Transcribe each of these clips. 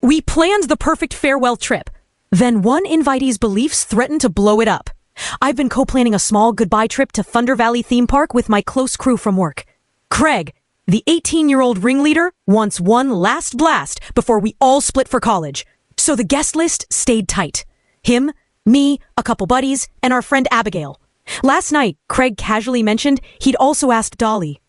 We planned the perfect farewell trip. Then one invitee's beliefs threatened to blow it up. I've been co-planning a small goodbye trip to Thunder Valley theme park with my close crew from work. Craig, the 18-year-old ringleader, wants one last blast before we all split for college. So the guest list stayed tight. Him, me, a couple buddies, and our friend Abigail. Last night, Craig casually mentioned he'd also asked Dolly,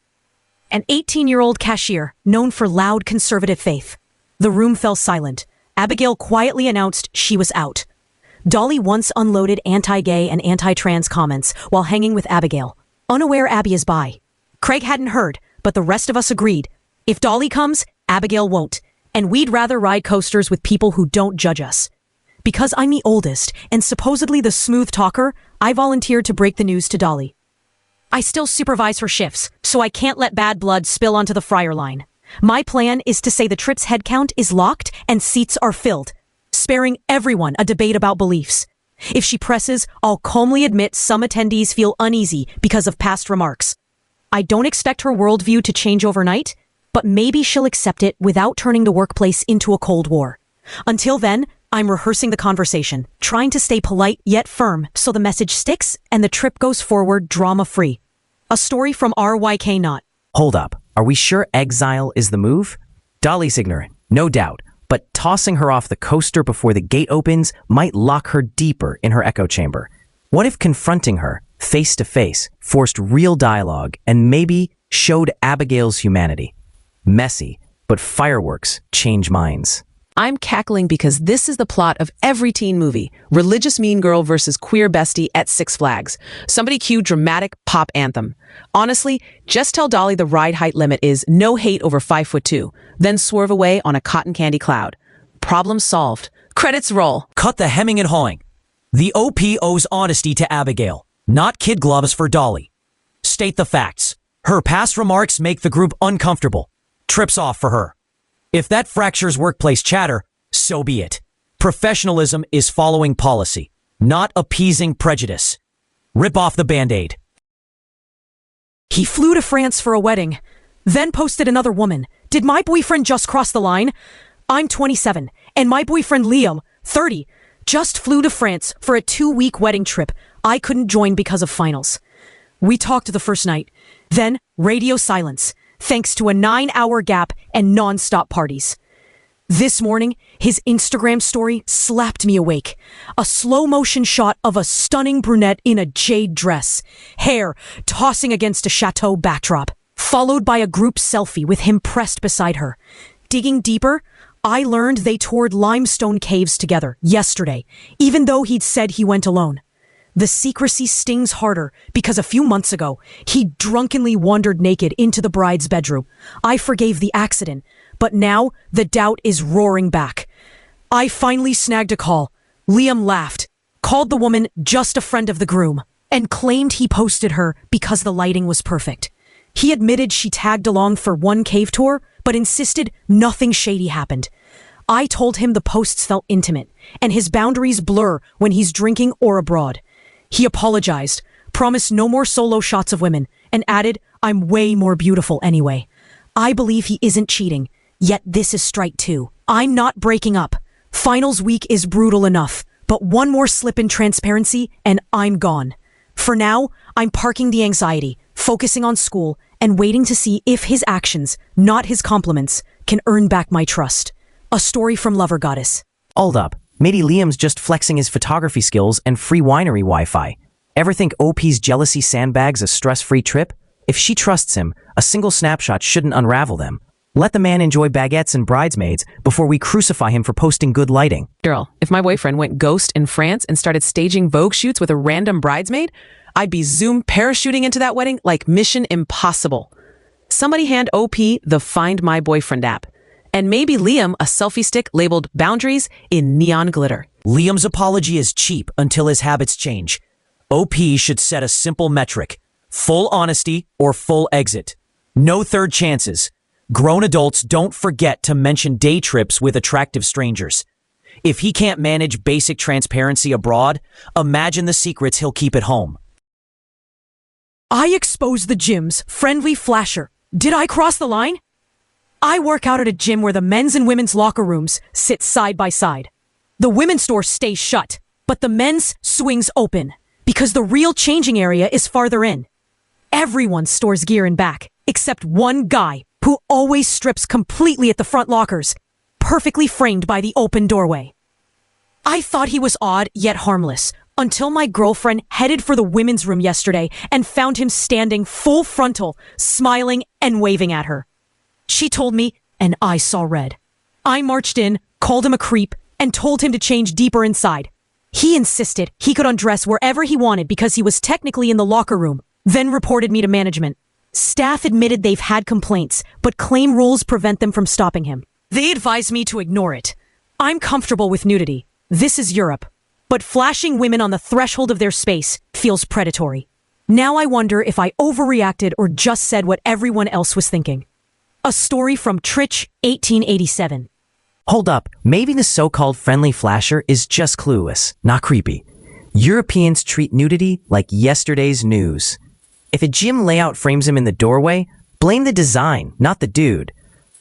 an 18-year-old cashier known for loud conservative faith. The room fell silent. Abigail quietly announced she was out. Dolly once unloaded anti-gay and anti-trans comments while hanging with Abigail, unaware Abby is bi. Craig hadn't heard, but the rest of us agreed. If Dolly comes, Abigail won't, and we'd rather ride coasters with people who don't judge us. Because I'm the oldest and supposedly the smooth talker, I volunteered to break the news to Dolly. I still supervise her shifts, so I can't let bad blood spill onto the fryer line. My plan is to say the trip's headcount is locked and seats are filled, sparing everyone a debate about beliefs. If she presses, I'll calmly admit some attendees feel uneasy because of past remarks. I don't expect her worldview to change overnight, but maybe she'll accept it without turning the workplace into a Cold War. Until then, I'm rehearsing the conversation, trying to stay polite yet firm so the message sticks and the trip goes forward drama-free. A story from RYK Not. Hold up. Are we sure exile is the move? Dolly's ignorant, no doubt, but tossing her off the coaster before the gate opens might lock her deeper in her echo chamber. What if confronting her, face to face, forced real dialogue and maybe showed Abigail's humanity? Messy, but fireworks change minds. I'm cackling because this is the plot of every teen movie. Religious mean girl versus queer bestie at Six Flags. Somebody cue dramatic pop anthem. Honestly, just tell Dolly the ride height limit is no hate over 5'2", then swerve away on a cotton candy cloud. Problem solved. Credits roll. Cut the hemming and hawing. The OP owes honesty to Abigail, not kid gloves for Dolly. State the facts. Her past remarks make the group uncomfortable. Trips off for her. If that fractures workplace chatter, so be it. Professionalism is following policy, not appeasing prejudice. Rip off the Band-Aid. He flew to France for a wedding, then posted another woman. Did my boyfriend just cross the line? I'm 27, and my boyfriend Liam, 30, just flew to France for a 2-week wedding trip. I couldn't join because of finals. We talked the first night, then radio silence, thanks to a 9-hour gap and non-stop parties. This morning, his Instagram story slapped me awake. A slow-motion shot of a stunning brunette in a jade dress, hair tossing against a chateau backdrop, followed by a group selfie with him pressed beside her. Digging deeper, I learned they toured limestone caves together yesterday, even though he'd said he went alone. The secrecy stings harder because a few months ago, he drunkenly wandered naked into the bride's bedroom. I forgave the accident, but now the doubt is roaring back. I finally snagged a call. Liam laughed, called the woman just a friend of the groom, and claimed he posted her because the lighting was perfect. He admitted she tagged along for one cave tour, but insisted nothing shady happened. I told him the posts felt intimate, and his boundaries blur when he's drinking or abroad. He apologized, promised no more solo shots of women, and added, I'm way more beautiful anyway. I believe he isn't cheating, yet this is strike 2. I'm not breaking up. Finals week is brutal enough, but one more slip in transparency and I'm gone. For now, I'm parking the anxiety, focusing on school, and waiting to see if his actions, not his compliments, can earn back my trust. A story from Lover Goddess. Hold up. Maybe Liam's just flexing his photography skills and free winery Wi-Fi. Ever think OP's jealousy sandbags a stress-free trip? If she trusts him, a single snapshot shouldn't unravel them. Let the man enjoy baguettes and bridesmaids before we crucify him for posting good lighting. Girl, if my boyfriend went ghost in France and started staging Vogue shoots with a random bridesmaid, I'd be Zoom parachuting into that wedding like Mission Impossible. Somebody hand OP the Find My Boyfriend app. And maybe Liam a selfie stick labeled Boundaries in neon glitter. Liam's apology is cheap until his habits change. OP should set a simple metric. Full honesty or full exit. No third chances. Grown adults don't forget to mention day trips with attractive strangers. If he can't manage basic transparency abroad, imagine the secrets he'll keep at home. I exposed the gym's friendly flasher. Did I cross the line? I work out at a gym where the men's and women's locker rooms sit side by side. The women's door stays shut, but the men's swings open because the real changing area is farther in. Everyone stores gear in back, except one guy who always strips completely at the front lockers, perfectly framed by the open doorway. I thought he was odd yet harmless until my girlfriend headed for the women's room yesterday and found him standing full frontal, smiling and waving at her. She told me, and I saw red. I marched in, called him a creep, and told him to change deeper inside. He insisted he could undress wherever he wanted because he was technically in the locker room, then reported me to management. Staff admitted they've had complaints, but claim rules prevent them from stopping him. They advised me to ignore it. I'm comfortable with nudity. This is Europe. But flashing women on the threshold of their space feels predatory. Now I wonder if I overreacted or just said what everyone else was thinking. A story from Trich, 1887. Hold up, maybe the so-called friendly flasher is just clueless, not creepy. Europeans treat nudity like yesterday's news. If a gym layout frames him in the doorway, blame the design, not the dude.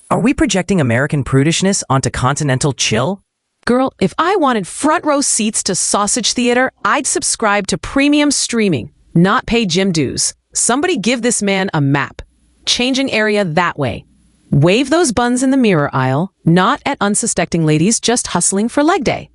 Are we projecting American prudishness onto continental chill? Girl, if I wanted front row seats to Sausage Theater, I'd subscribe to premium streaming, not pay gym dues. Somebody give this man a map. Changing area that way. Wave those buns in the mirror aisle, not at unsuspecting ladies just hustling for leg day.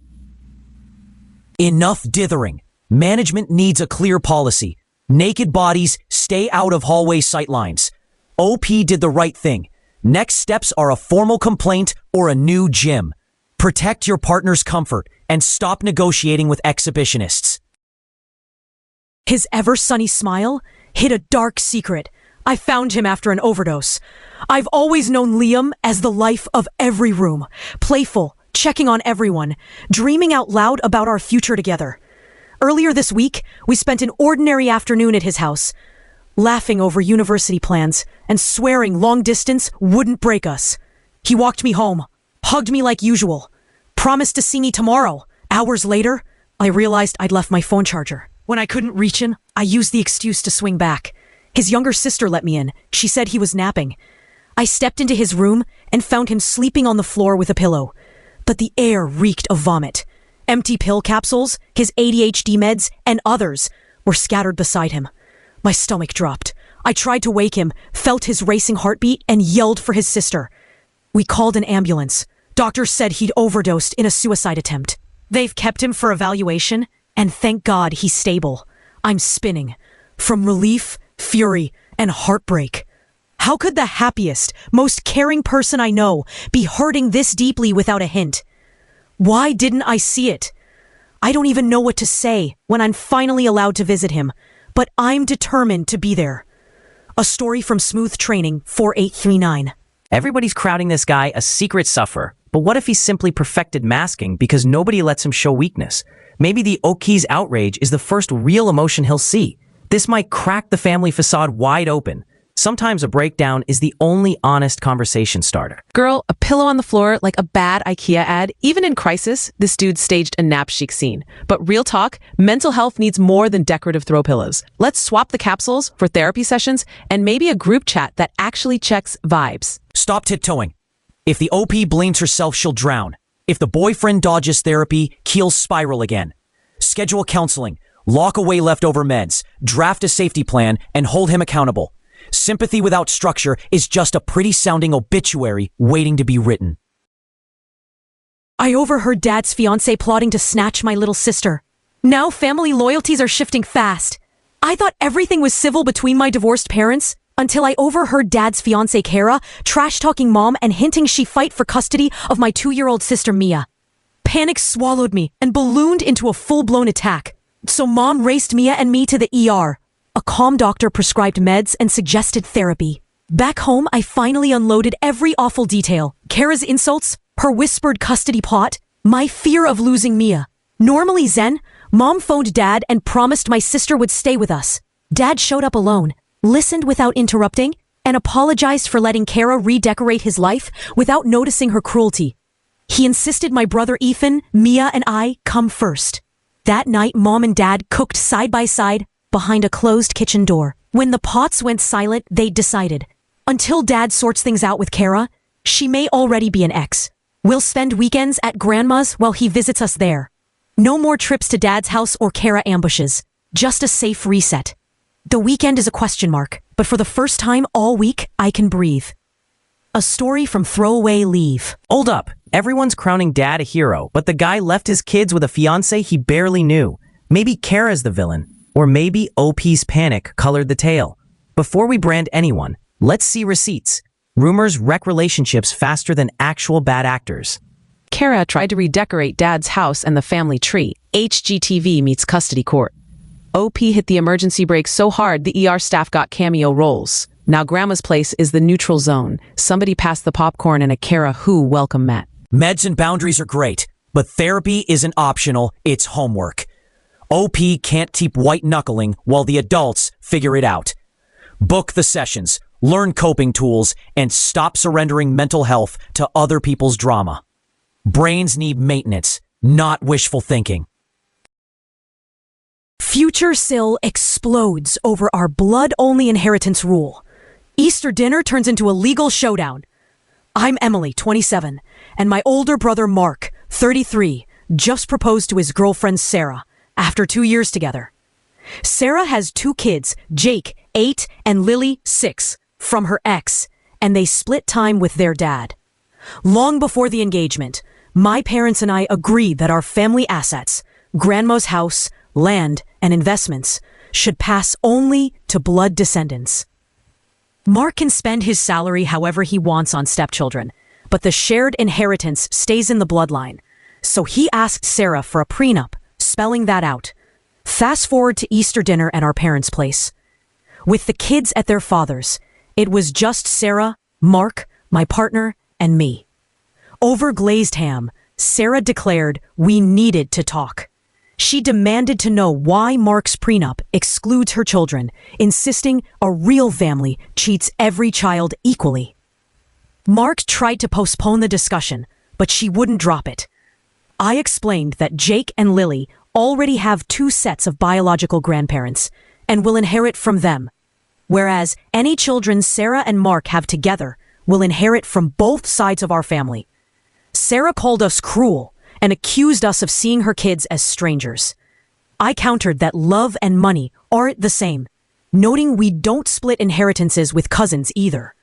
Enough dithering. Management needs a clear policy. Naked bodies stay out of hallway sightlines. OP did the right thing. Next steps are a formal complaint or a new gym. Protect your partner's comfort and stop negotiating with exhibitionists. His ever-sunny smile hid a dark secret. I found him after an overdose. I've always known Liam as the life of every room, playful, checking on everyone, dreaming out loud about our future together. Earlier this week, we spent an ordinary afternoon at his house, laughing over university plans and swearing long distance wouldn't break us. He walked me home, hugged me like usual, promised to see me tomorrow. Hours later, I realized I'd left my phone charger. When I couldn't reach him, I used the excuse to swing back. His younger sister let me in. She said he was napping. I stepped into his room and found him sleeping on the floor with a pillow. But the air reeked of vomit. Empty pill capsules, his ADHD meds, and others were scattered beside him. My stomach dropped. I tried to wake him, felt his racing heartbeat, and yelled for his sister. We called an ambulance. Doctors said he'd overdosed in a suicide attempt. They've kept him for evaluation, and thank God he's stable. I'm spinning. From relief, fury, and heartbreak. How could the happiest, most caring person I know be hurting this deeply without a hint? Why didn't I see it? I don't even know what to say when I'm finally allowed to visit him, but I'm determined to be there. A story from Smooth Training 4839. Everybody's crowding this guy a secret sufferer, but what if he simply perfected masking because nobody lets him show weakness? Maybe the Oki's outrage is the first real emotion he'll see. This might crack the family facade wide open. Sometimes a breakdown is the only honest conversation starter. Girl, a pillow on the floor like a bad IKEA ad. Even in crisis, this dude staged a nap chic scene. But real talk, mental health needs more than decorative throw pillows. Let's swap the capsules for therapy sessions and maybe a group chat that actually checks vibes. Stop tiptoeing. If the OP blames herself, she'll drown. If the boyfriend dodges therapy, he'll spiral again. Schedule counseling, lock away leftover meds, draft a safety plan, and hold him accountable. Sympathy without structure is just a pretty-sounding obituary waiting to be written. I overheard Dad's fiancé plotting to snatch my little sister. Now family loyalties are shifting fast. I thought everything was civil between my divorced parents until I overheard Dad's fiancé Kara trash-talking Mom and hinting she fight for custody of my 2-year-old sister Mia. Panic swallowed me and ballooned into a full-blown attack. So Mom raced Mia and me to the ER. A calm doctor prescribed meds and suggested therapy. Back home, I finally unloaded every awful detail. Kara's insults, her whispered custody plot, my fear of losing Mia. Normally zen, Mom phoned Dad and promised my sister would stay with us. Dad showed up alone, listened without interrupting, and apologized for letting Kara redecorate his life without noticing her cruelty. He insisted my brother Ethan, Mia, and I come first. That night, Mom and Dad cooked side by side behind a closed kitchen door. When the pots went silent, they decided. Until Dad sorts things out with Kara, She may already be an ex. We'll spend weekends at Grandma's while he visits us there. No more trips to Dad's house or Kara ambushes. Just a safe reset. The weekend is a question mark, but for the first time all week, I can breathe. A story from Throwaway Leave. Hold up. Everyone's crowning Dad a hero, but the guy left his kids with a fiancé he barely knew. Maybe Kara's the villain, or maybe OP's panic colored the tale. Before we brand anyone, let's see receipts. Rumors wreck relationships faster than actual bad actors. Kara tried to redecorate Dad's house and the family tree. HGTV meets custody court. OP hit the emergency brake so hard the ER staff got cameo roles. Now Grandma's place is the neutral zone. Somebody passed the popcorn and a Kara who welcome mat. Meds and boundaries are great, but therapy isn't optional, it's homework. OP can't keep white-knuckling while the adults figure it out. Book the sessions, learn coping tools, and stop surrendering mental health to other people's drama. Brains need maintenance, not wishful thinking. Future Sill explodes over our blood-only inheritance rule. Easter dinner turns into a legal showdown. I'm Emily, 27, and my older brother Mark, 33, just proposed to his girlfriend Sarah after 2 years together. Sarah has 2 kids, Jake, 8, and Lily, 6, from her ex, and they split time with their dad. Long before the engagement, my parents and I agreed that our family assets, Grandma's house, land, and investments, should pass only to blood descendants. Mark can spend his salary however he wants on stepchildren, but the shared inheritance stays in the bloodline. So he asked Sarah for a prenup, spelling that out. Fast forward to Easter dinner at our parents' place. With the kids at their father's, it was just Sarah, Mark, my partner, and me. Over glazed ham, Sarah declared we needed to talk. She demanded to know why Mark's prenup excludes her children, insisting a real family treats every child equally. Mark tried to postpone the discussion, but she wouldn't drop it. I explained that Jake and Lily already have 2 sets of biological grandparents and will inherit from them, whereas any children Sarah and Mark have together will inherit from both sides of our family. Sarah called us cruel and accused us of seeing her kids as strangers. I countered that love and money aren't the same, noting we don't split inheritances with cousins either.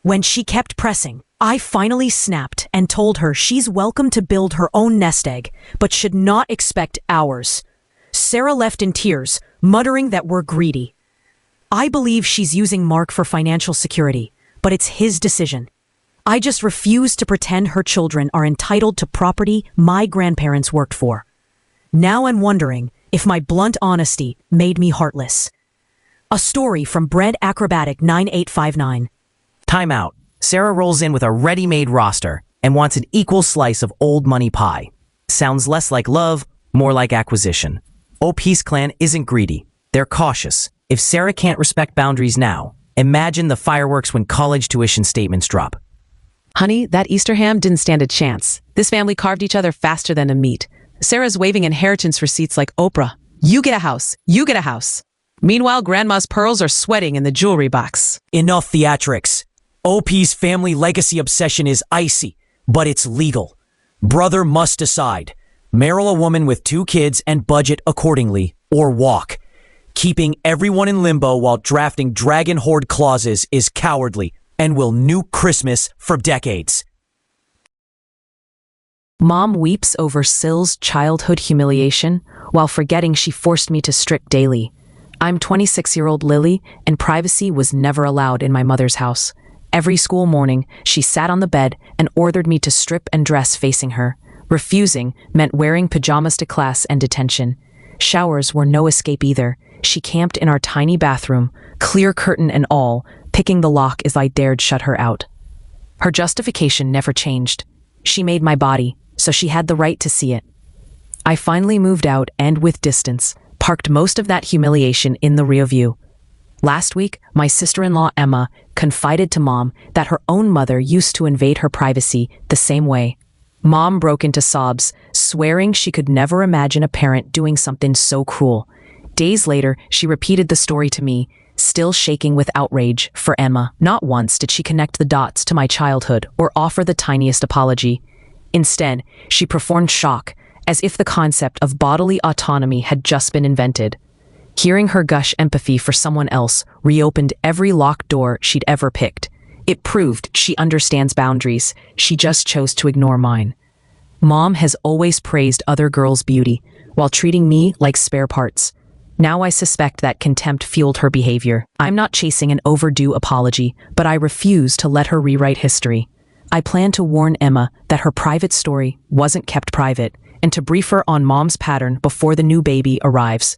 When she kept pressing, I finally snapped and told her she's welcome to build her own nest egg, but should not expect ours. Sarah left in tears, muttering that we're greedy. I believe she's using Mark for financial security, but it's his decision. I just refuse to pretend her children are entitled to property my grandparents worked for. Now I'm wondering if my blunt honesty made me heartless. A story from Bread Acrobatic 9859. Time out. Sarah rolls in with a ready-made roster and wants an equal slice of old money pie. Sounds less like love, more like acquisition. OP's clan isn't greedy. They're cautious. If Sarah can't respect boundaries now, imagine the fireworks when college tuition statements drop. Honey, that Easter ham didn't stand a chance. This family carved each other faster than a meat. Sarah's waving inheritance receipts like Oprah. You get a house. You get a house. Meanwhile, Grandma's pearls are sweating in the jewelry box. Enough theatrics. OP's family legacy obsession is icy, but it's legal. Brother must decide. Marry a woman with 2 kids and budget accordingly, or walk. Keeping everyone in limbo while drafting dragon horde clauses is cowardly and will nuke Christmas for decades. Mom weeps over Sill's childhood humiliation while forgetting she forced me to strip daily. I'm 26-year-old Lily, and privacy was never allowed in my mother's house. Every school morning, she sat on the bed and ordered me to strip and dress facing her. Refusing meant wearing pajamas to class and detention. Showers were no escape either. She camped in our tiny bathroom, clear curtain and all, picking the lock as I dared shut her out. Her justification never changed. She made my body, so she had the right to see it. I finally moved out and, with distance, parked most of that humiliation in the rear view. Last week, my sister-in-law Emma confided to Mom that her own mother used to invade her privacy the same way. Mom broke into sobs, swearing she could never imagine a parent doing something so cruel. Days later, she repeated the story to me, still shaking with outrage for Emma. Not once did she connect the dots to my childhood or offer the tiniest apology. Instead, she performed shock, as if the concept of bodily autonomy had just been invented. Hearing her gush empathy for someone else reopened every locked door she'd ever picked. It proved she understands boundaries. She just chose to ignore mine. Mom has always praised other girls' beauty, while treating me like spare parts. Now I suspect that contempt fueled her behavior. I'm not chasing an overdue apology, but I refuse to let her rewrite history. I plan to warn Emma that her private story wasn't kept private, and to brief her on Mom's pattern before the new baby arrives.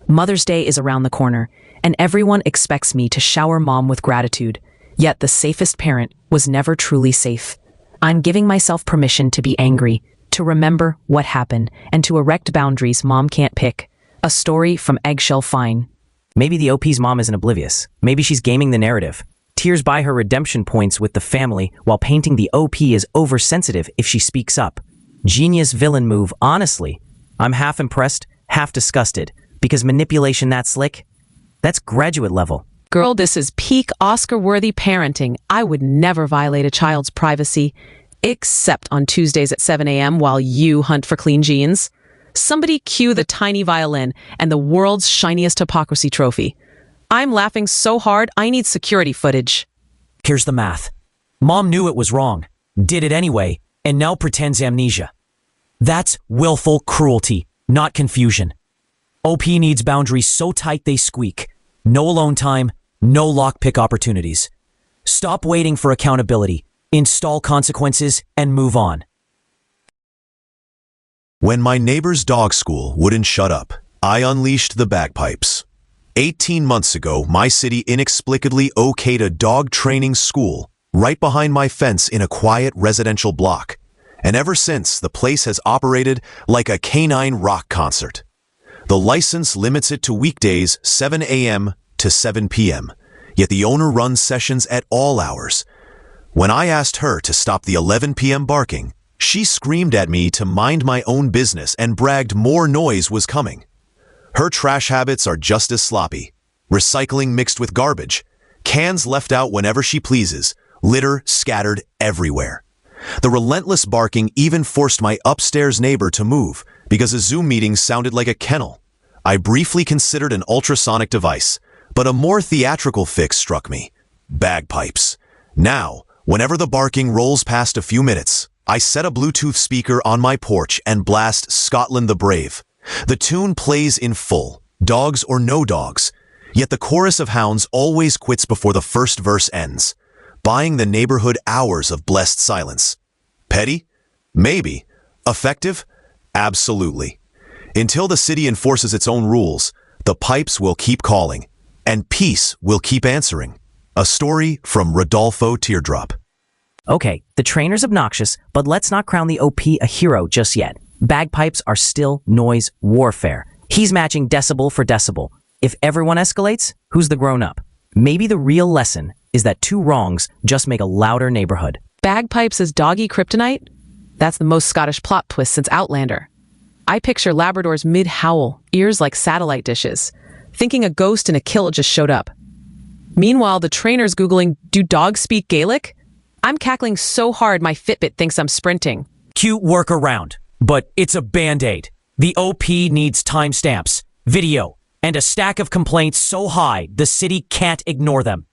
Mother's Day is around the corner, and everyone expects me to shower Mom with gratitude. Yet the safest parent was never truly safe. I'm giving myself permission to be angry, to remember what happened, and to erect boundaries Mom can't pick. A story from Eggshell Fine. Maybe the OP's mom isn't oblivious. Maybe she's gaming the narrative. Tears buy her redemption points with the family, while painting the OP as oversensitive if she speaks up. Genius villain move, honestly. I'm half impressed, half disgusted, because manipulation that slick, that's graduate level. Girl, this is peak Oscar-worthy parenting. I would never violate a child's privacy, except on Tuesdays at 7 a.m. while you hunt for clean jeans. Somebody cue the tiny violin and the world's shiniest hypocrisy trophy. I'm laughing so hard, I need security footage. Here's the math. Mom knew it was wrong, did it anyway, and now pretends amnesia. That's willful cruelty, not confusion. OP needs boundaries so tight they squeak. No alone time, no lockpick opportunities. Stop waiting for accountability, install consequences, and move on. When my neighbor's dog school wouldn't shut up, I unleashed the bagpipes. 18 months ago, my city inexplicably okayed a dog training school right behind my fence in a quiet residential block. And ever since, the place has operated like a canine rock concert. The license limits it to weekdays 7 a.m. to 7 p.m., yet the owner runs sessions at all hours. When I asked her to stop the 11 p.m. barking, she screamed at me to mind my own business and bragged more noise was coming. Her trash habits are just as sloppy. Recycling mixed with garbage, cans left out whenever she pleases, litter scattered everywhere. The relentless barking even forced my upstairs neighbor to move because a Zoom meeting sounded like a kennel. I briefly considered an ultrasonic device, but a more theatrical fix struck me. Bagpipes. Now, whenever the barking rolls past a few minutes, I set a Bluetooth speaker on my porch and blast Scotland the Brave. The tune plays in full, dogs or no dogs, yet the chorus of hounds always quits before the first verse ends, buying the neighborhood hours of blessed silence. Petty? Maybe. Effective? Absolutely. Until the city enforces its own rules, the pipes will keep calling, and peace will keep answering. A story from Rodolfo Teardrop. Okay, the trainer's obnoxious, but let's not crown the OP a hero just yet. Bagpipes are still noise warfare. He's matching decibel for decibel. If everyone escalates, who's the grown-up? Maybe the real lesson is that two wrongs just make a louder neighborhood. Bagpipes as doggy kryptonite? That's the most Scottish plot twist since Outlander. I picture Labradors mid-howl, ears like satellite dishes, thinking a ghost in a kilt just showed up. Meanwhile, the trainer's Googling, do dogs speak Gaelic? I'm cackling so hard my Fitbit thinks I'm sprinting. Cute workaround, but it's a Band-Aid. The OP needs timestamps, video, and a stack of complaints so high the city can't ignore them.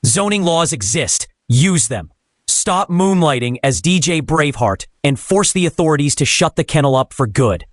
Zoning laws exist. Use them. Stop moonlighting as DJ Braveheart and force the authorities to shut the kennel up for good.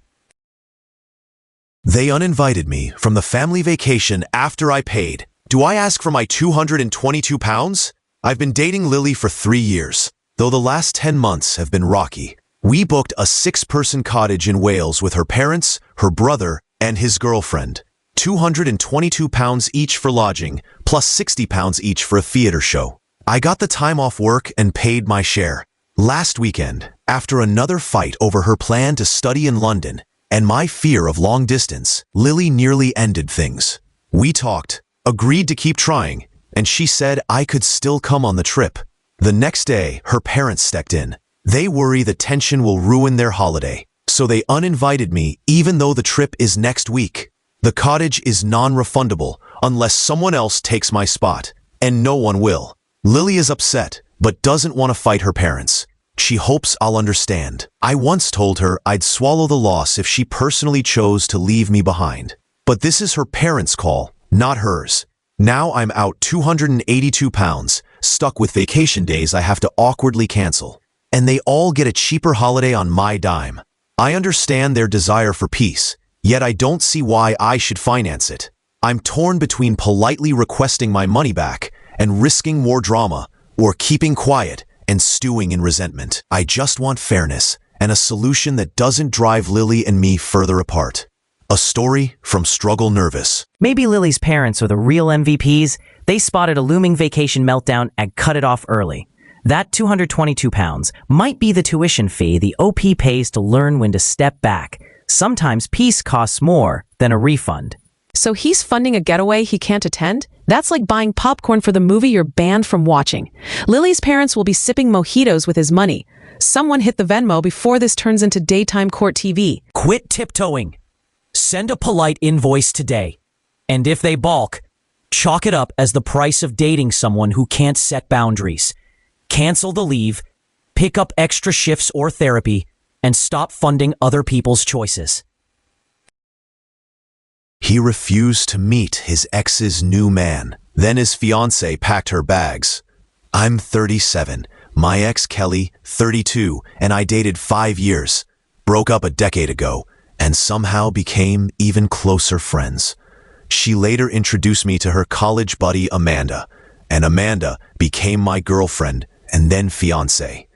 They uninvited me from the family vacation after I paid. Do I ask for my £222? I've been dating Lily for 3 years, though the last 10 months have been rocky. We booked a 6-person cottage in Wales with her parents, her brother, and his girlfriend. £222 each for lodging, plus £60 each for a theater show. I got the time off work and paid my share. Last weekend, after another fight over her plan to study in London and my fear of long distance, Lily nearly ended things. We talked, agreed to keep trying, and she said I could still come on the trip. The next day, her parents stepped in. They worry the tension will ruin their holiday, so they uninvited me even though the trip is next week. The cottage is non-refundable unless someone else takes my spot, and no one will. Lily is upset, but doesn't want to fight her parents. She hopes I'll understand. I once told her I'd swallow the loss if she personally chose to leave me behind. But this is her parents' call, not hers. Now I'm out 282 pounds, stuck with vacation days I have to awkwardly cancel. And they all get a cheaper holiday on my dime. I understand their desire for peace, yet I don't see why I should finance it. I'm torn between politely requesting my money back and risking more drama, or keeping quiet and stewing in resentment. I just want fairness and a solution that doesn't drive Lily and me further apart. A story from Struggle Nervous. Maybe Lily's parents are the real MVPs. They spotted a looming vacation meltdown and cut it off early. That 222 pounds might be the tuition fee the OP pays to learn when to step back. Sometimes peace costs more than a refund. So he's funding a getaway he can't attend? That's like buying popcorn for the movie you're banned from watching. Lily's parents will be sipping mojitos with his money. Someone hit the Venmo before this turns into daytime court TV. Quit tiptoeing. Send a polite invoice today. And if they balk, chalk it up as the price of dating someone who can't set boundaries. Cancel the leave, pick up extra shifts or therapy, and stop funding other people's choices. He refused to meet his ex's new man. Then his fiancée packed her bags. I'm 37, my ex Kelly, 32, and I dated 5 years. Broke up a decade ago, and somehow became even closer friends. She later introduced me to her college buddy Amanda, and Amanda became my girlfriend and then fiancée.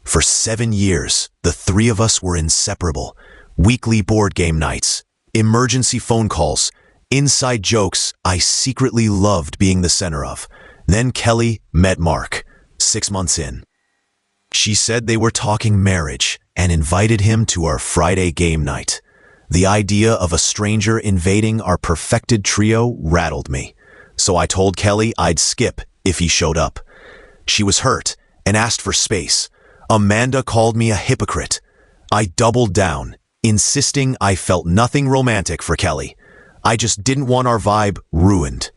For 7 years, the three of us were inseparable. Weekly board game nights, emergency phone calls, inside jokes I secretly loved being the center of. Then Kelly met Mark, 6 months in. She said they were talking marriage and invited him to our Friday game night. The idea of a stranger invading our perfected trio rattled me, so I told Kelly I'd skip if he showed up. She was hurt and asked for space. Amanda called me a hypocrite. I doubled down, insisting I felt nothing romantic for Kelly. I just didn't want our vibe ruined.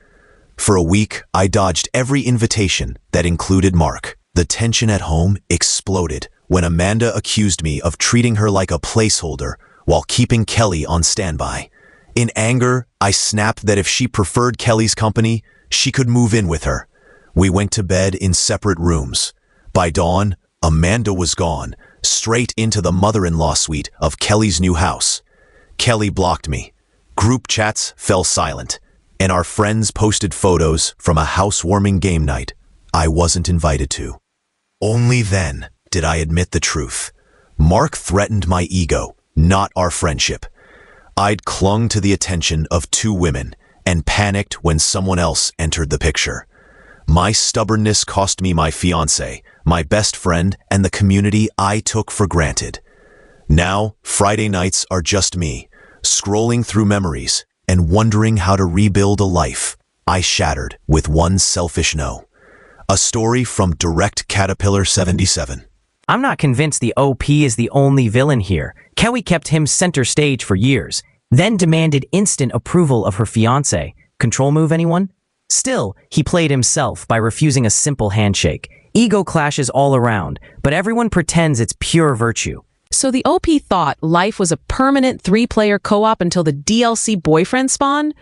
For a week, I dodged every invitation that included Mark. The tension at home exploded when Amanda accused me of treating her like a placeholder while keeping Kelly on standby. In anger, I snapped that if she preferred Kelly's company, she could move in with her. We went to bed in separate rooms. By dawn, Amanda was gone, straight into the mother-in-law suite of Kelly's new house. Kelly blocked me. Group chats fell silent, and our friends posted photos from a housewarming game night I wasn't invited to. Only then did I admit the truth. Mark threatened my ego, not our friendship. I'd clung to the attention of 2 women and panicked when someone else entered the picture. My stubbornness cost me my fiancé, my best friend, and the community I took for granted. Now, Friday nights are just me, scrolling through memories and wondering how to rebuild a life I shattered with one selfish no. A story from Direct Caterpillar 77. I'm not convinced the OP is the only villain here. Kelly kept him center stage for years, then demanded instant approval of her fiancé. Control move, anyone? Still, he played himself by refusing a simple handshake. Ego clashes all around, but everyone pretends it's pure virtue. So the OP thought life was a permanent 3-player co-op until the DLC boyfriend spawned?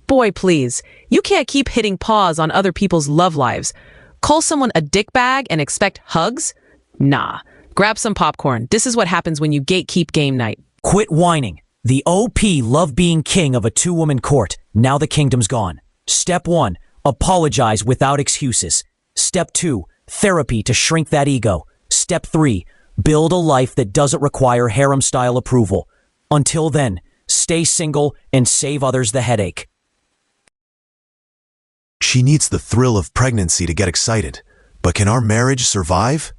Boy, please. You can't keep hitting pause on other people's love lives. Call someone a dickbag and expect hugs? Nah. Grab some popcorn. This is what happens when you gatekeep game night. Quit whining. The OP loved being king of a 2-woman court. Now the kingdom's gone. Step 1, apologize without excuses. Step 2, therapy to shrink that ego. Step 3, build a life that doesn't require harem-style approval. Until then, stay single and save others the headache. She needs the thrill of pregnancy to get excited. But can our marriage survive?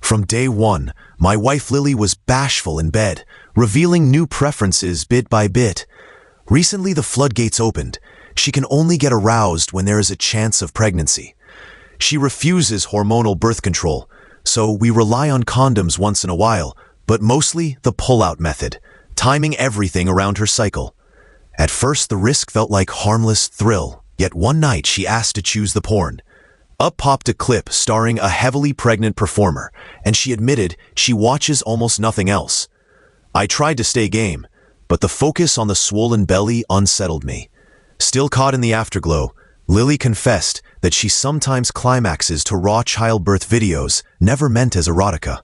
From day one, my wife Lily was bashful in bed, revealing new preferences bit by bit. Recently, the floodgates opened. She can only get aroused when there is a chance of pregnancy. She refuses hormonal birth control, so we rely on condoms once in a while, but mostly the pull-out method, timing everything around her cycle. At first, the risk felt like harmless thrill, yet one night she asked to choose the porn. Up popped a clip starring a heavily pregnant performer, and she admitted she watches almost nothing else. I tried to stay game, but the focus on the swollen belly unsettled me. Still caught in the afterglow, Lily confessed that she sometimes climaxes to raw childbirth videos never meant as erotica.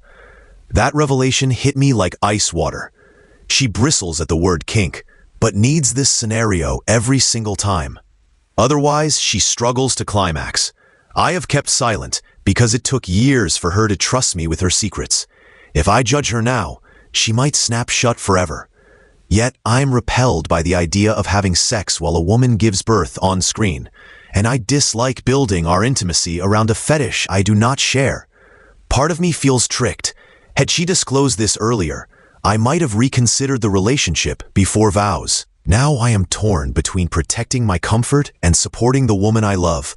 That revelation hit me like ice water. She bristles at the word kink, but needs this scenario every single time. Otherwise, she struggles to climax. I have kept silent because it took years for her to trust me with her secrets. If I judge her now, she might snap shut forever. Yet I'm repelled by the idea of having sex while a woman gives birth on screen, and I dislike building our intimacy around a fetish I do not share. Part of me feels tricked. Had she disclosed this earlier, I might have reconsidered the relationship before vows. Now I am torn between protecting my comfort and supporting the woman I love.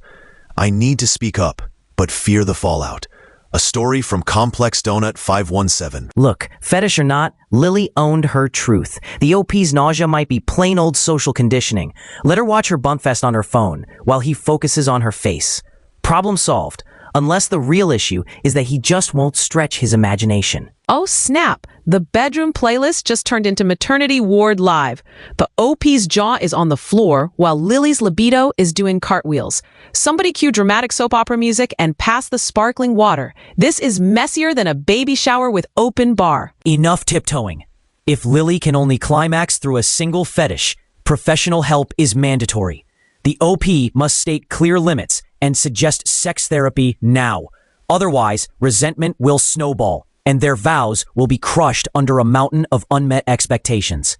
I need to speak up, but fear the fallout. A story from Complex Donut 517. Look, fetish or not, Lily owned her truth. The OP's nausea might be plain old social conditioning. Let her watch her bump fest on her phone while he focuses on her face. Problem solved. Unless the real issue is that he just won't stretch his imagination. Oh snap, the bedroom playlist just turned into Maternity Ward Live. The OP's jaw is on the floor while Lily's libido is doing cartwheels. Somebody cue dramatic soap opera music and pass the sparkling water. This is messier than a baby shower with open bar. Enough tiptoeing. If Lily can only climax through a single fetish, professional help is mandatory. The OP must state clear limits and suggest sex therapy now. Otherwise, resentment will snowball, and their vows will be crushed under a mountain of unmet expectations.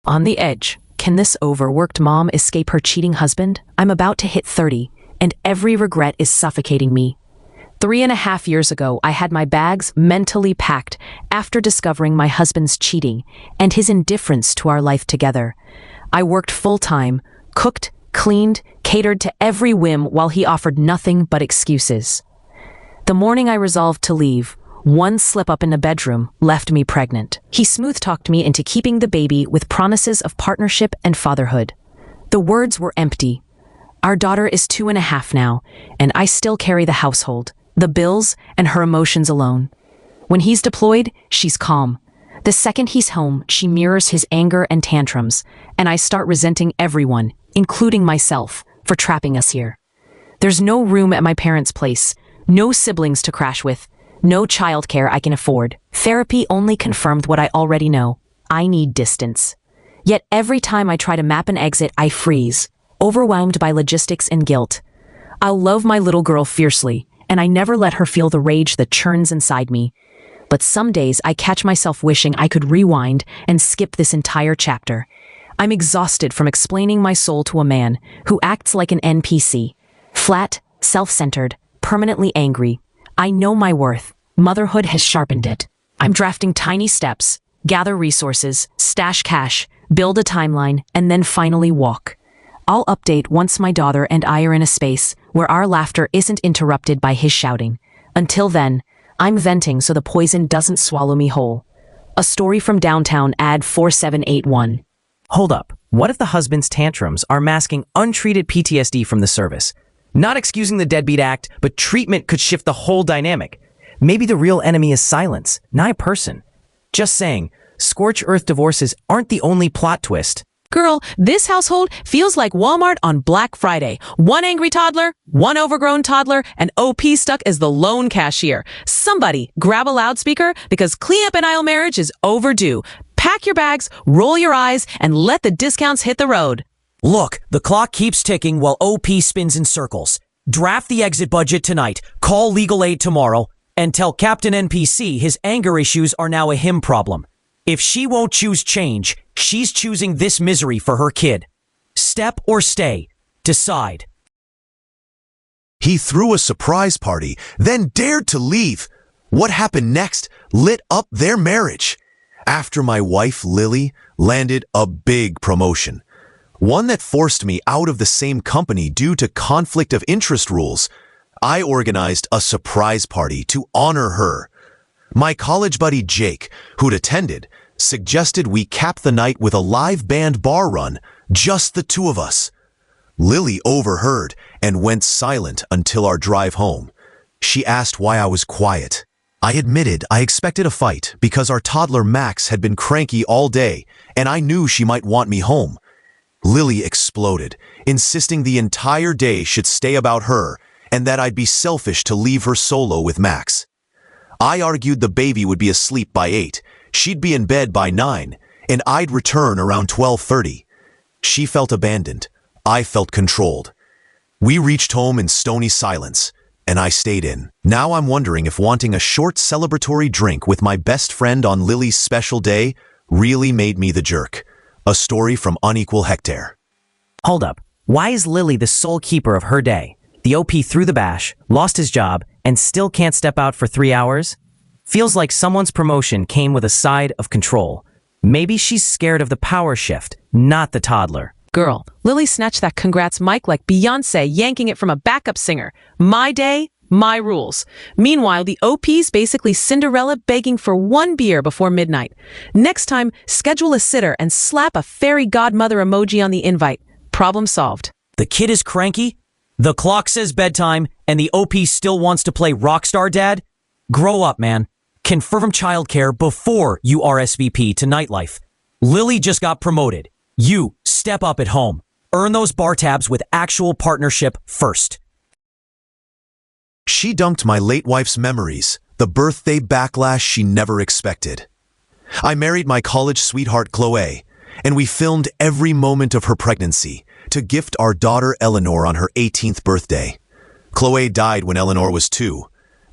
On the edge. Can this overworked mom escape her cheating husband? I'm about to hit 30, and every regret is suffocating me. 3.5 years ago, I had my bags mentally packed after discovering my husband's cheating and his indifference to our life together. I worked full-time, cooked, cleaned, catered to every whim while he offered nothing but excuses. The morning I resolved to leave, one slip-up in the bedroom left me pregnant. He smooth-talked me into keeping the baby with promises of partnership and fatherhood. The words were empty. Our daughter is 2.5 now, and I still carry the household, the bills, and her emotions alone. When he's deployed, she's calm. The second he's home, she mirrors his anger and tantrums, and I start resenting everyone, including myself, for trapping us here. There's no room at my parents' place, no siblings to crash with, no childcare I can afford. Therapy only confirmed what I already know. I need distance. Yet every time I try to map an exit, I freeze, overwhelmed by logistics and guilt. I'll love my little girl fiercely, and I never let her feel the rage that churns inside me. But some days I catch myself wishing I could rewind and skip this entire chapter. I'm exhausted from explaining my soul to a man who acts like an NPC. Flat, self-centered, permanently angry. I know my worth. Motherhood has sharpened it. I'm drafting tiny steps, gather resources, stash cash, build a timeline, and then finally walk. I'll update once my daughter and I are in a space where our laughter isn't interrupted by his shouting. Until then, I'm venting so the poison doesn't swallow me whole. A story from downtown ad 4781. Hold up. What if the husband's tantrums are masking untreated PTSD from the service? Not excusing the deadbeat act, but treatment could shift the whole dynamic. Maybe the real enemy is silence, not a person. Just saying, scorched earth divorces aren't the only plot twist. Girl, this household feels like Walmart on Black Friday. One angry toddler, one overgrown toddler, and OP stuck as the lone cashier. Somebody grab a loudspeaker because cleanup and aisle marriage is overdue. Pack your bags, roll your eyes, and let the discounts hit the road. Look, the clock keeps ticking while OP spins in circles. Draft the exit budget tonight, call legal aid tomorrow, and tell Captain NPC his anger issues are now a him problem. If she won't choose change, she's choosing this misery for her kid. Step or stay. Decide. He threw a surprise party, then dared to leave. What happened next lit up their marriage. After my wife, Lily, landed a big promotion. One that forced me out of the same company due to conflict of interest rules. I organized a surprise party to honor her. My college buddy Jake, who'd attended, suggested we cap the night with a live band bar run, just the two of us. Lily overheard and went silent until our drive home. She asked why I was quiet. I admitted I expected a fight because our toddler Max had been cranky all day and I knew she might want me home. Lily exploded, insisting the entire day should stay about her and that I'd be selfish to leave her solo with Max. I argued the baby would be asleep by 8, she'd be in bed by 9, and I'd return around 12:30. She felt abandoned. I felt controlled. We reached home in stony silence, and I stayed in. Now I'm wondering if wanting a short celebratory drink with my best friend on Lily's special day really made me the jerk. A story from Unequal Hectare. Hold up. Why is Lily the sole keeper of her day? The OP threw the bash, lost his job, and still can't step out for 3 hours? Feels like someone's promotion came with a side of control. Maybe she's scared of the power shift, not the toddler. Girl, Lily snatched that congrats mic like Beyonce yanking it from a backup singer. My day, my rules. Meanwhile, the OP's basically Cinderella begging for one beer before midnight. Next time, schedule a sitter and slap a fairy godmother emoji on the invite. Problem solved. The kid is cranky, the clock says bedtime, and the OP still wants to play rockstar dad? Grow up, man. Confirm childcare before you RSVP to nightlife. Lily just got promoted. You step up at home. Earn those bar tabs with actual partnership first. She dumped my late wife's memories, the birthday backlash she never expected. I married my college sweetheart Chloe, and we filmed every moment of her pregnancy to gift our daughter Eleanor on her 18th birthday. Chloe died when Eleanor was 2.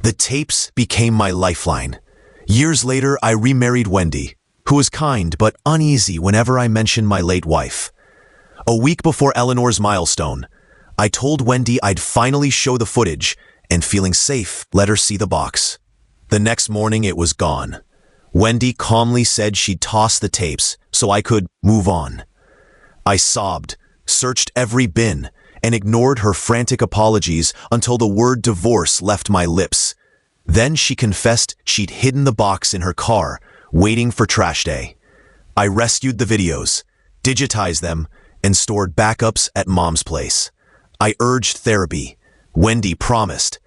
The tapes became my lifeline. Years later, I remarried Wendy, who was kind but uneasy whenever I mentioned my late wife. A week before Eleanor's milestone, I told Wendy I'd finally show the footage and, feeling safe, let her see the box. The next morning, it was gone. Wendy calmly said she'd toss the tapes so I could move on. I sobbed, searched every bin, and ignored her frantic apologies until the word divorce left my lips. Then she confessed she'd hidden the box in her car, waiting for trash day. I rescued the videos, digitized them, and stored backups at Mom's place. I urged therapy. Wendy promised,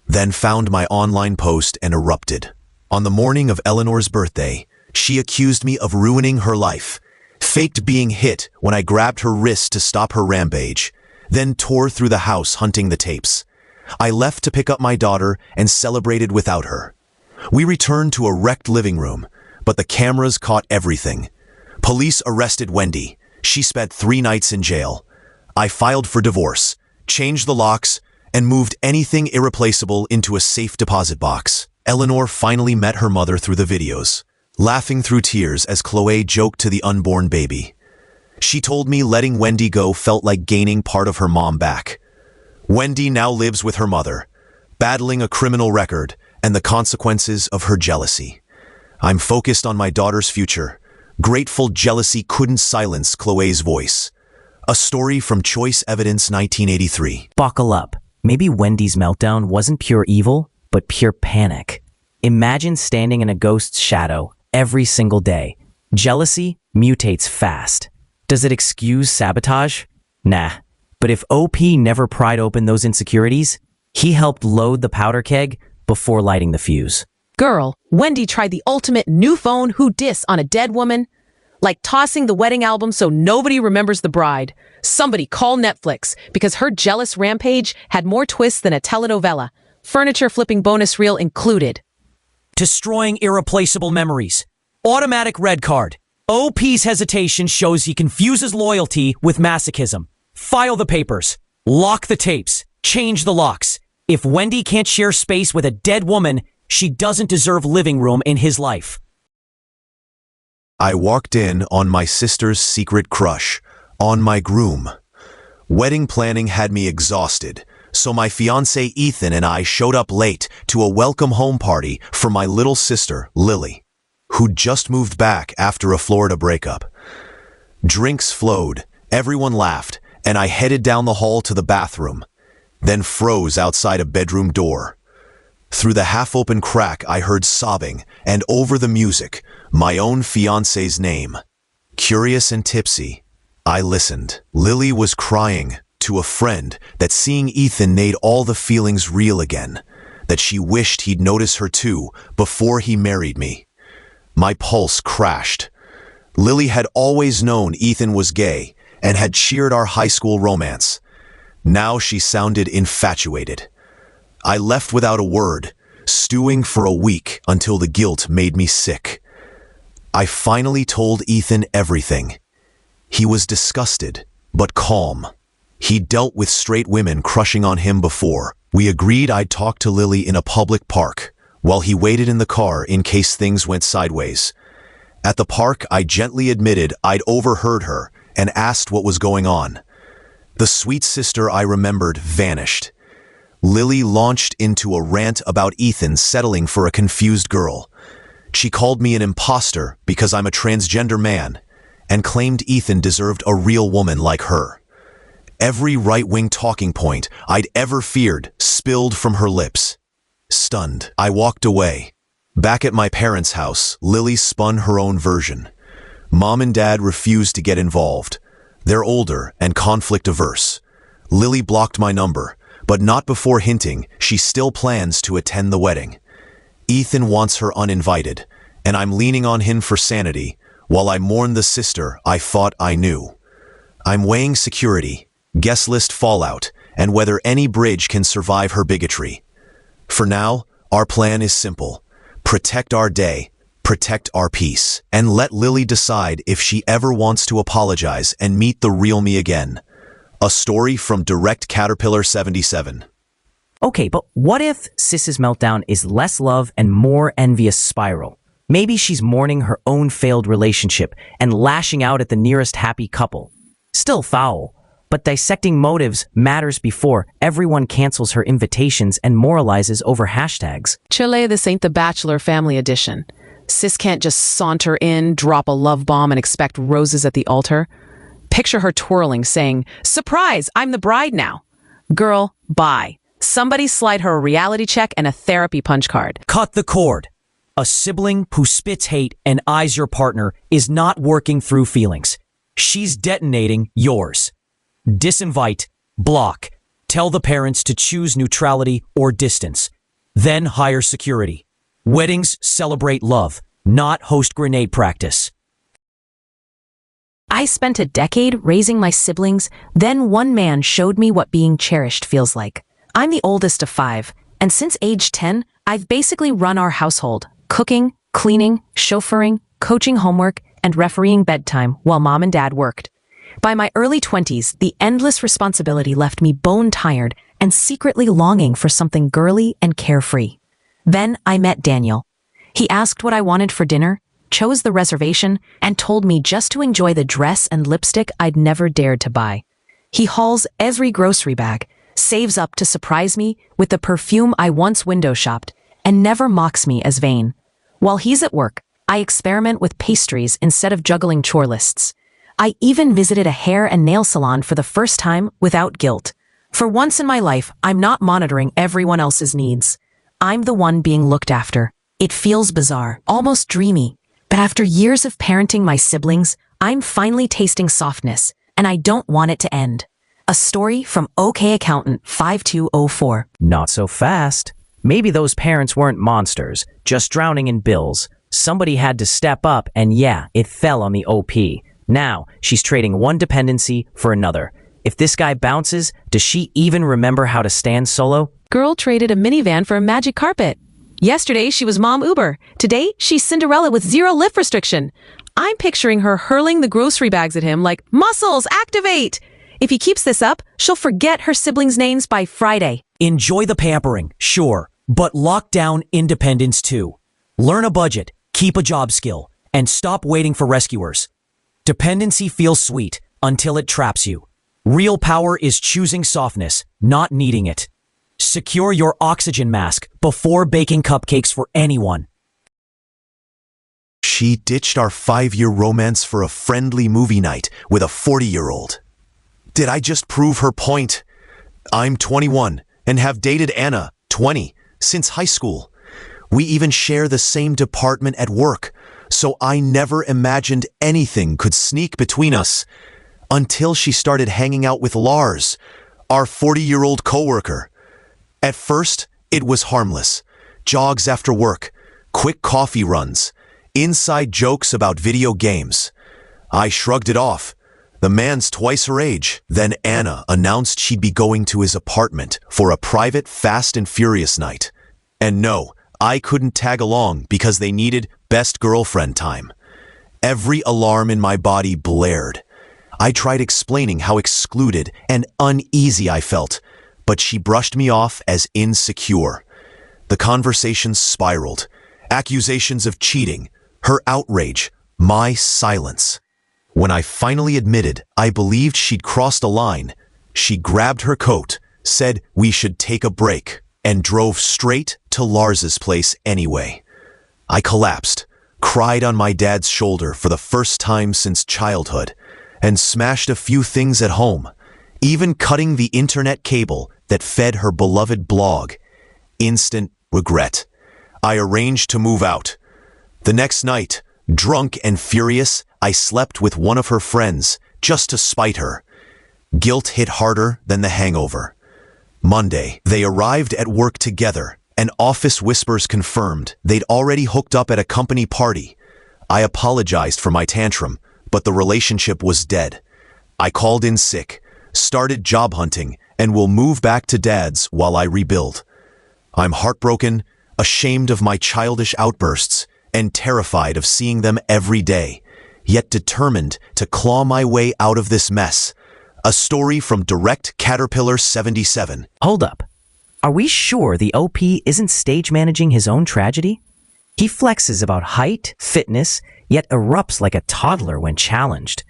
then found my online post and erupted. On the morning of Eleanor's birthday, she accused me of ruining her life, faked being hit when I grabbed her wrist to stop her rampage, then tore through the house hunting the tapes. I left to pick up my daughter and celebrated without her. We returned to a wrecked living room, but the cameras caught everything. Police arrested Wendy. She spent 3 nights in jail. I filed for divorce, changed the locks, and moved anything irreplaceable into a safe deposit box. Eleanor finally met her mother through the videos, laughing through tears as Chloe joked to the unborn baby. She told me letting Wendy go felt like gaining part of her mom back. Wendy now lives with her mother, battling a criminal record and the consequences of her jealousy. I'm focused on my daughter's future. Grateful jealousy couldn't silence Chloe's voice. A story from Choice Evidence 1983. Buckle up. Maybe Wendy's meltdown wasn't pure evil, but pure panic. Imagine standing in a ghost's shadow every single day. Jealousy mutates fast. Does it excuse sabotage? Nah. But if OP never pried open those insecurities, he helped load the powder keg before lighting the fuse. Girl, Wendy tried the ultimate new phone who dis on a dead woman. Like tossing the wedding album so nobody remembers the bride. Somebody call Netflix because her jealous rampage had more twists than a telenovela. Furniture flipping bonus reel included. Destroying irreplaceable memories. Automatic red card. OP's hesitation shows he confuses loyalty with masochism. File the papers. Lock the tapes. Change the locks. If Wendy can't share space with a dead woman, she doesn't deserve living room in his life. I walked in on my sister's secret crush, on my groom. Wedding planning had me exhausted, so my fiancé Ethan and I showed up late to a welcome home party for my little sister, Lily, who'd just moved back after a Florida breakup. Drinks flowed, everyone laughed, and I headed down the hall to the bathroom, then froze outside a bedroom door. Through the half-open crack, I heard sobbing, and over the music, my own fiancé's name. Curious and tipsy, I listened. Lily was crying to a friend that seeing Ethan made all the feelings real again, that she wished he'd notice her too before he married me. My pulse crashed. Lily had always known Ethan was gay and had cheered our high school romance. Now she sounded infatuated. I left without a word, stewing for a week until the guilt made me sick. I finally told Ethan everything. He was disgusted, but calm. He'd dealt with straight women crushing on him before. We agreed I'd talk to Lily in a public park, while he waited in the car in case things went sideways. At the park, I gently admitted I'd overheard her and asked what was going on. The sweet sister I remembered vanished. Lily launched into a rant about Ethan settling for a confused girl. She called me an imposter because I'm a transgender man, and claimed Ethan deserved a real woman like her. Every right-wing talking point I'd ever feared spilled from her lips. Stunned, I walked away. Back at my parents' house, Lily spun her own version. Mom and Dad refused to get involved. They're older and conflict-averse. Lily blocked my number, but not before hinting she still plans to attend the wedding. Ethan wants her uninvited, and I'm leaning on him for sanity, while I mourn the sister I thought I knew. I'm weighing security, guest list fallout, and whether any bridge can survive her bigotry. For now, our plan is simple. Protect our day, protect our peace, and let Lily decide if she ever wants to apologize and meet the real me again. A story from Direct Caterpillar 77. Okay, but what if Sis's meltdown is less love and more envious spiral? Maybe she's mourning her own failed relationship and lashing out at the nearest happy couple. Still foul, but dissecting motives matters before everyone cancels her invitations and moralizes over hashtags. Chile, this ain't the Bachelor Family Edition. Sis can't just saunter in, drop a love bomb, and expect roses at the altar. Picture her twirling, saying, "Surprise, I'm the bride now." Girl, bye. Somebody slide her a reality check and a therapy punch card. Cut the cord. A sibling who spits hate and eyes your partner is not working through feelings. She's detonating yours. Disinvite, block. Tell the parents to choose neutrality or distance. Then hire security. Weddings celebrate love, not host grenade practice. I spent a decade raising my siblings, then one man showed me what being cherished feels like. I'm the oldest of 5, and since age 10, I've basically run our household, cooking, cleaning, chauffeuring, coaching homework, and refereeing bedtime while Mom and Dad worked. By my early 20s, the endless responsibility left me bone-tired and secretly longing for something girly and carefree. Then I met Daniel. He asked what I wanted for dinner, chose the reservation, and told me just to enjoy the dress and lipstick I'd never dared to buy. He hauls every grocery bag, saves up to surprise me with the perfume I once window shopped, and never mocks me as vain. While he's at work, I experiment with pastries instead of juggling chore lists. I even visited a hair and nail salon for the first time without guilt. For once in my life, I'm not monitoring everyone else's needs. I'm the one being looked after. It feels bizarre, almost dreamy. But after years of parenting my siblings, I'm finally tasting softness, and I don't want it to end. A story from OK Accountant 5204. Not so fast. Maybe those parents weren't monsters, just drowning in bills. Somebody had to step up, and yeah, it fell on the OP. Now, she's trading one dependency for another. If this guy bounces, does she even remember how to stand solo? Girl traded a minivan for a magic carpet. Yesterday, she was Mom Uber. Today, she's Cinderella with zero lift restriction. I'm picturing her hurling the grocery bags at him like, "Muscles, activate!" If he keeps this up, she'll forget her siblings' names by Friday. Enjoy the pampering, sure, but lock down independence too. Learn a budget, keep a job skill, and stop waiting for rescuers. Dependency feels sweet until it traps you. Real power is choosing softness, not needing it. Secure your oxygen mask before baking cupcakes for anyone. She ditched our 5-year romance for a friendly movie night with a 40-year-old. Did I just prove her point? I'm 21 and have dated Anna, 20, since high school. We even share the same department at work, so I never imagined anything could sneak between us until she started hanging out with Lars, our 40-year-old coworker. At first, it was harmless. Jogs after work, quick coffee runs, inside jokes about video games. I shrugged it off. The man's twice her age. Then Anna announced she'd be going to his apartment for a private Fast and Furious night. And no, I couldn't tag along because they needed best girlfriend time. Every alarm in my body blared. I tried explaining how excluded and uneasy I felt, but she brushed me off as insecure. The conversation spiraled. Accusations of cheating, her outrage, my silence. When I finally admitted I believed she'd crossed a line, she grabbed her coat, said we should take a break, and drove straight to Lars's place anyway. I collapsed, cried on my dad's shoulder for the first time since childhood, and smashed a few things at home, even cutting the internet cable that fed her beloved blog. Instant regret. I arranged to move out. The next night, drunk and furious, I slept with one of her friends just to spite her. Guilt hit harder than the hangover. Monday, they arrived at work together, and office whispers confirmed they'd already hooked up at a company party. I apologized for my tantrum, but the relationship was dead. I called in sick, started job hunting, and will move back to Dad's while I rebuild. I'm heartbroken, ashamed of my childish outbursts, and terrified of seeing them every day, yet determined to claw my way out of this mess. A story from Direct Caterpillar 77. Hold up. Are we sure the OP isn't stage managing his own tragedy? He flexes about height, fitness, yet erupts like a toddler when challenged.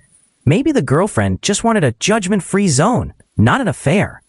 Maybe the girlfriend just wanted a judgment-free zone, not an affair.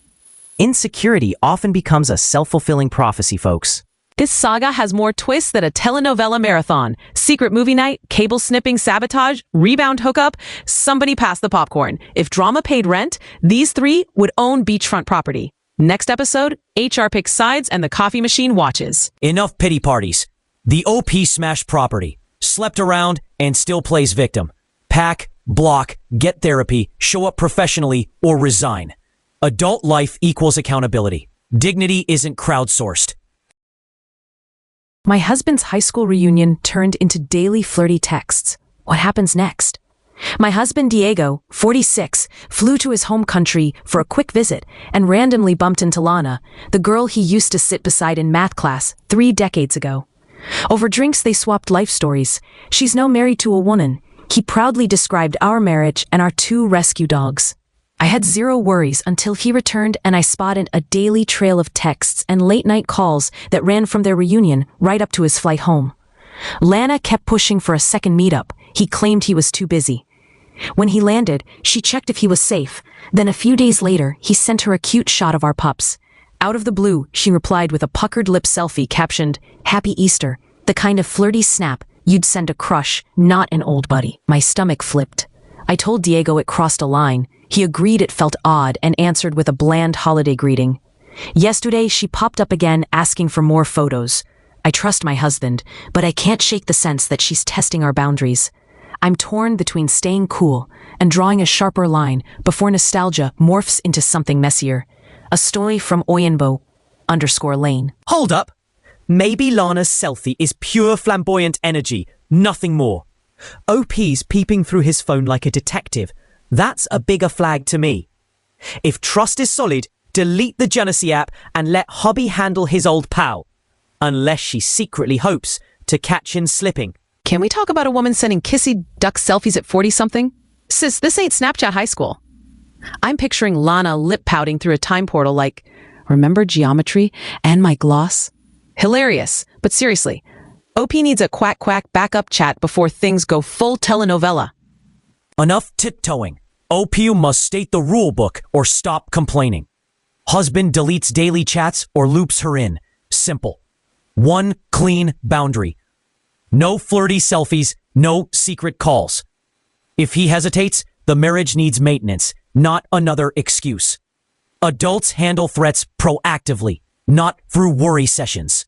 Insecurity often becomes a self-fulfilling prophecy, folks. This saga has more twists than a telenovela marathon. Secret movie night, cable snipping, sabotage, rebound hookup. Somebody pass the popcorn. If drama paid rent, these three would own beachfront property. Next episode, HR picks sides and the coffee machine watches. Enough pity parties. The OP smashed property, slept around, and still plays victim. Pack, block, get therapy, show up professionally, or resign. Adult life equals accountability. Dignity isn't crowdsourced. My husband's high school reunion turned into daily flirty texts. What happens next? My husband Diego, 46, flew to his home country for a quick visit and randomly bumped into Lana, the girl he used to sit beside in math class 3 decades ago. Over drinks they swapped life stories. She's now married to a woman. He proudly described our marriage and our 2 rescue dogs. I had zero worries until he returned and I spotted a daily trail of texts and late-night calls that ran from their reunion right up to his flight home. Lana kept pushing for a second meetup. He claimed he was too busy. When he landed, she checked if he was safe. Then a few days later, he sent her a cute shot of our pups. Out of the blue, she replied with a puckered lip selfie captioned, "Happy Easter," the kind of flirty snap you'd send a crush, not an old buddy. My stomach flipped. I told Diego it crossed a line. He agreed it felt odd and answered with a bland holiday greeting. Yesterday, she popped up again asking for more photos. I trust my husband, but I can't shake the sense that she's testing our boundaries. I'm torn between staying cool and drawing a sharper line before nostalgia morphs into something messier. A story from Oyenbo_Lane. Hold up. Maybe Lana's selfie is pure flamboyant energy, nothing more. OP's peeping through his phone like a detective. That's a bigger flag to me. If trust is solid, delete the jealousy app and let hubby handle his old pal. Unless she secretly hopes to catch him slipping. Can we talk about a woman sending kissy duck selfies at 40-something? Sis, this ain't Snapchat high school. I'm picturing Lana lip pouting through a time portal like, remember geometry and my gloss? Hilarious, but seriously, OP needs a quack quack backup chat before things go full telenovela. Enough tiptoeing. OPU must state the rule book or stop complaining. Husband deletes daily chats or loops her in. Simple. 1 clean boundary. No flirty selfies, no secret calls. If he hesitates, the marriage needs maintenance, not another excuse. Adults handle threats proactively. not through worry sessions.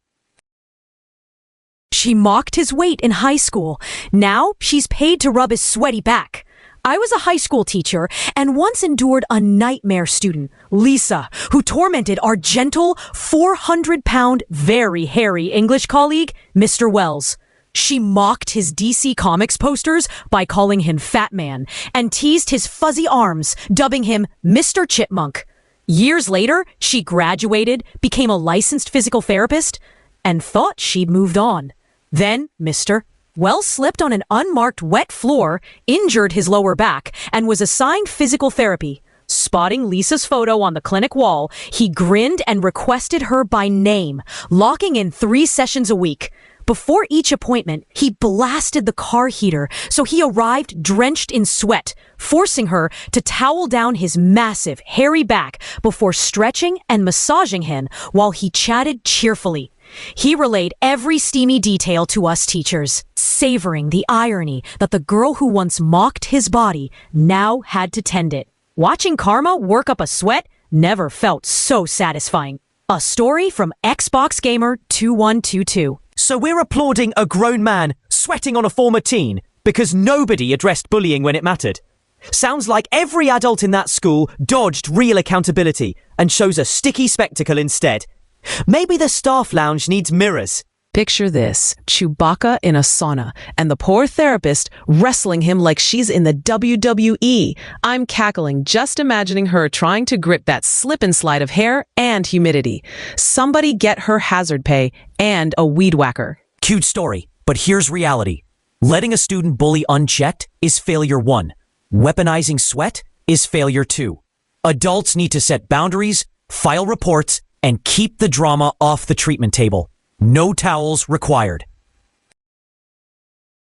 She mocked his weight in high school. Now she's paid to rub his sweaty back. I was a high school teacher and once endured a nightmare student, Lisa, who tormented our gentle, 400-pound, very hairy English colleague, Mr. Wells. She mocked his DC Comics posters by calling him Fat Man and teased his fuzzy arms, dubbing him Mr. Chipmunk. Years later, she graduated, became a licensed physical therapist, and thought she'd moved on. Then, Mr. Wells slipped on an unmarked wet floor, injured his lower back, and was assigned physical therapy. Spotting Lisa's photo on the clinic wall, he grinned and requested her by name, locking in 3 sessions a week. Before each appointment, he blasted the car heater, so he arrived drenched in sweat, forcing her to towel down his massive, hairy back before stretching and massaging him while he chatted cheerfully. He relayed every steamy detail to us teachers, savoring the irony that the girl who once mocked his body now had to tend it. Watching karma work up a sweat never felt so satisfying. A story from Xbox Gamer 2122. So we're applauding a grown man sweating on a former teen because nobody addressed bullying when it mattered. Sounds like every adult in that school dodged real accountability and chose a sticky spectacle instead. Maybe the staff lounge needs mirrors. Picture this, Chewbacca in a sauna, and the poor therapist wrestling him like she's in the WWE. I'm cackling just imagining her trying to grip that slip and slide of hair and humidity. Somebody get her hazard pay and a weed whacker. Cute story, but here's reality. Letting a student bully unchecked is failure 1. Weaponizing sweat is failure 2. Adults need to set boundaries, file reports, and keep the drama off the treatment table. No towels required.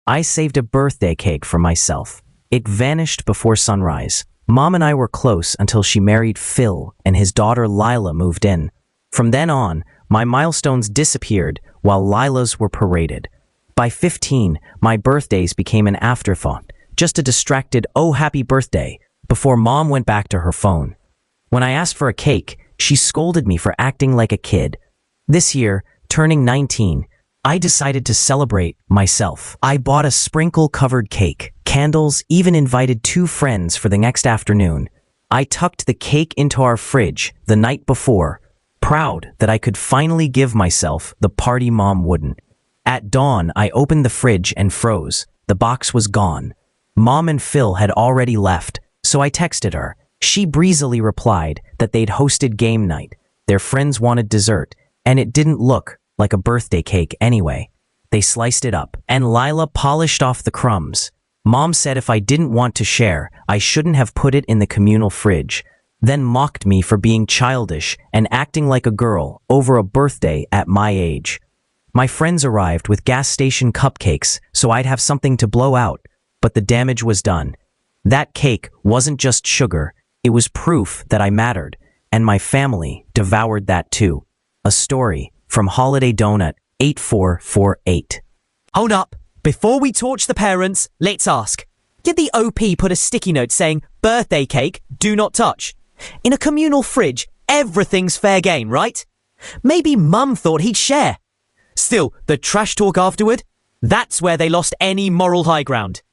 I saved a birthday cake for myself. It vanished before sunrise. Mom and I were close until she married Phil and his daughter Lila moved in. From then on, my milestones disappeared while Lila's were paraded. By 15, my birthdays became an afterthought, just a distracted, oh, happy birthday, before Mom went back to her phone. When I asked for a cake, she scolded me for acting like a kid. This year, turning 19, I decided to celebrate myself. I bought a sprinkle-covered cake, candles, even invited 2 friends for the next afternoon. I tucked the cake into our fridge the night before, proud that I could finally give myself the party Mom wouldn't. At dawn, I opened the fridge and froze. The box was gone. Mom and Phil had already left, so I texted her. She breezily replied that they'd hosted game night. Their friends wanted dessert, and it didn't look like a birthday cake anyway. They sliced it up, and Lila polished off the crumbs. Mom said if I didn't want to share, I shouldn't have put it in the communal fridge, then mocked me for being childish and acting like a girl over a birthday at my age. My friends arrived with gas station cupcakes so I'd have something to blow out, but the damage was done. That cake wasn't just sugar, it was proof that I mattered, and my family devoured that too. A story from Holiday Donut 8448. Hold up. Before we torch the parents, let's ask. Did the OP put a sticky note saying, birthday cake, do not touch? In a communal fridge, everything's fair game, right? Maybe Mum thought he'd share. Still, the trash talk afterward? That's where they lost any moral high ground.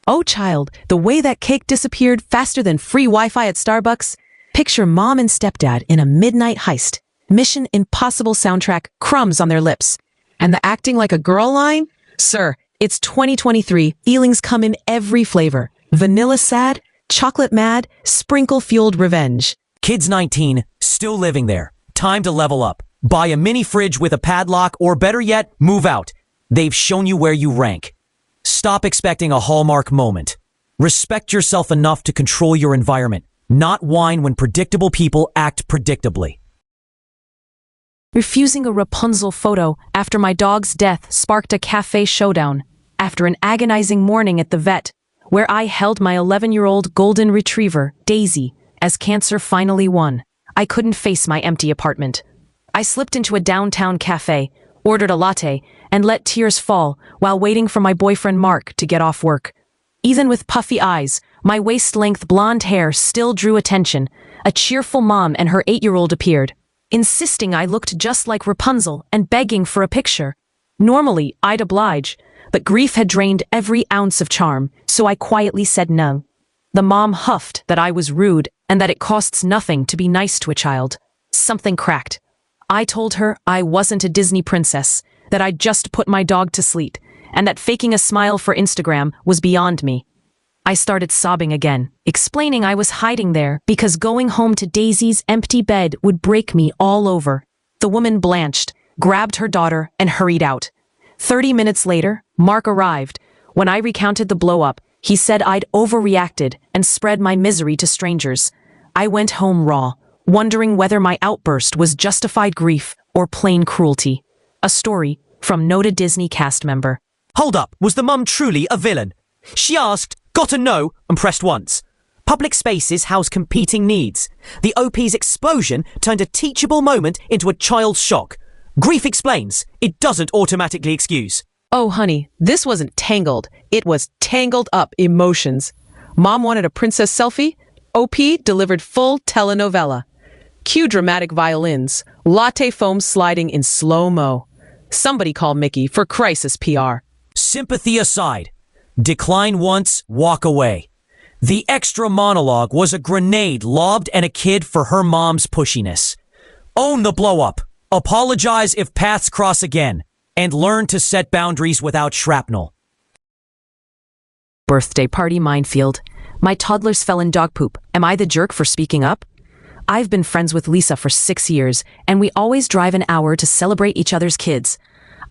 Oh child, the way that cake disappeared faster than free Wi-Fi at Starbucks. Picture Mom and stepdad in a midnight heist. Mission Impossible soundtrack, crumbs on their lips. And the acting like a girl line? Sir, it's 2023, feelings come in every flavor. Vanilla sad, chocolate mad, sprinkle-fueled revenge. Kids 19, still living there. Time to level up. Buy a mini fridge with a padlock, or better yet, move out. They've shown you where you rank. Stop expecting a Hallmark moment. Respect yourself enough to control your environment, not whine when predictable people act predictably. Refusing a Rapunzel-photo after my dog's death sparked a cafe showdown after an agonizing morning at the vet, where I held my 11-year-old golden retriever, Daisy, as cancer finally won. I couldn't face my empty apartment. I slipped into a downtown cafe, ordered a latte, and let tears fall while waiting for my boyfriend Mark to get off work. Even with puffy eyes, my waist-length blonde hair still drew attention. A cheerful mom and her 8-year-old appeared. insisting I looked just like Rapunzel and begging for a picture. Normally, I'd oblige, but grief had drained every ounce of charm, so I quietly said no. The mom huffed that I was rude and that it costs nothing to be nice to a child. Something cracked. I told her I wasn't a Disney princess, that I'd just put my dog to sleep, and that faking a smile for Instagram was beyond me. I started sobbing again, explaining I was hiding there because going home to Daisy's empty bed would break me all over. The woman blanched, grabbed her daughter, and hurried out. 30 minutes later, Mark arrived. When I recounted the blow-up, he said I'd overreacted and spread my misery to strangers. I went home raw, wondering whether my outburst was justified grief or plain cruelty. A story from noted Disney cast member. Hold up, was the mum truly a villain? She asked, got a no, and pressed once. Public spaces house competing needs. The OP's explosion turned a teachable moment into a child's shock. Grief explains, it doesn't automatically excuse. Oh, honey, this wasn't tangled. It was tangled up emotions. Mom wanted a princess selfie. OP delivered full telenovela. Cue dramatic violins, latte foam sliding in slow-mo. Somebody call Mickey for crisis PR. Sympathy aside, decline once, walk away. The extra monologue was a grenade lobbed at a kid for her mom's pushiness. Own the blow-up. Apologize if paths cross again. And learn to set boundaries without shrapnel. Birthday party minefield. My toddlers fell in dog poop. Am I the jerk for speaking up? I've been friends with Lisa for 6 years, and we always drive an hour to celebrate each other's kids.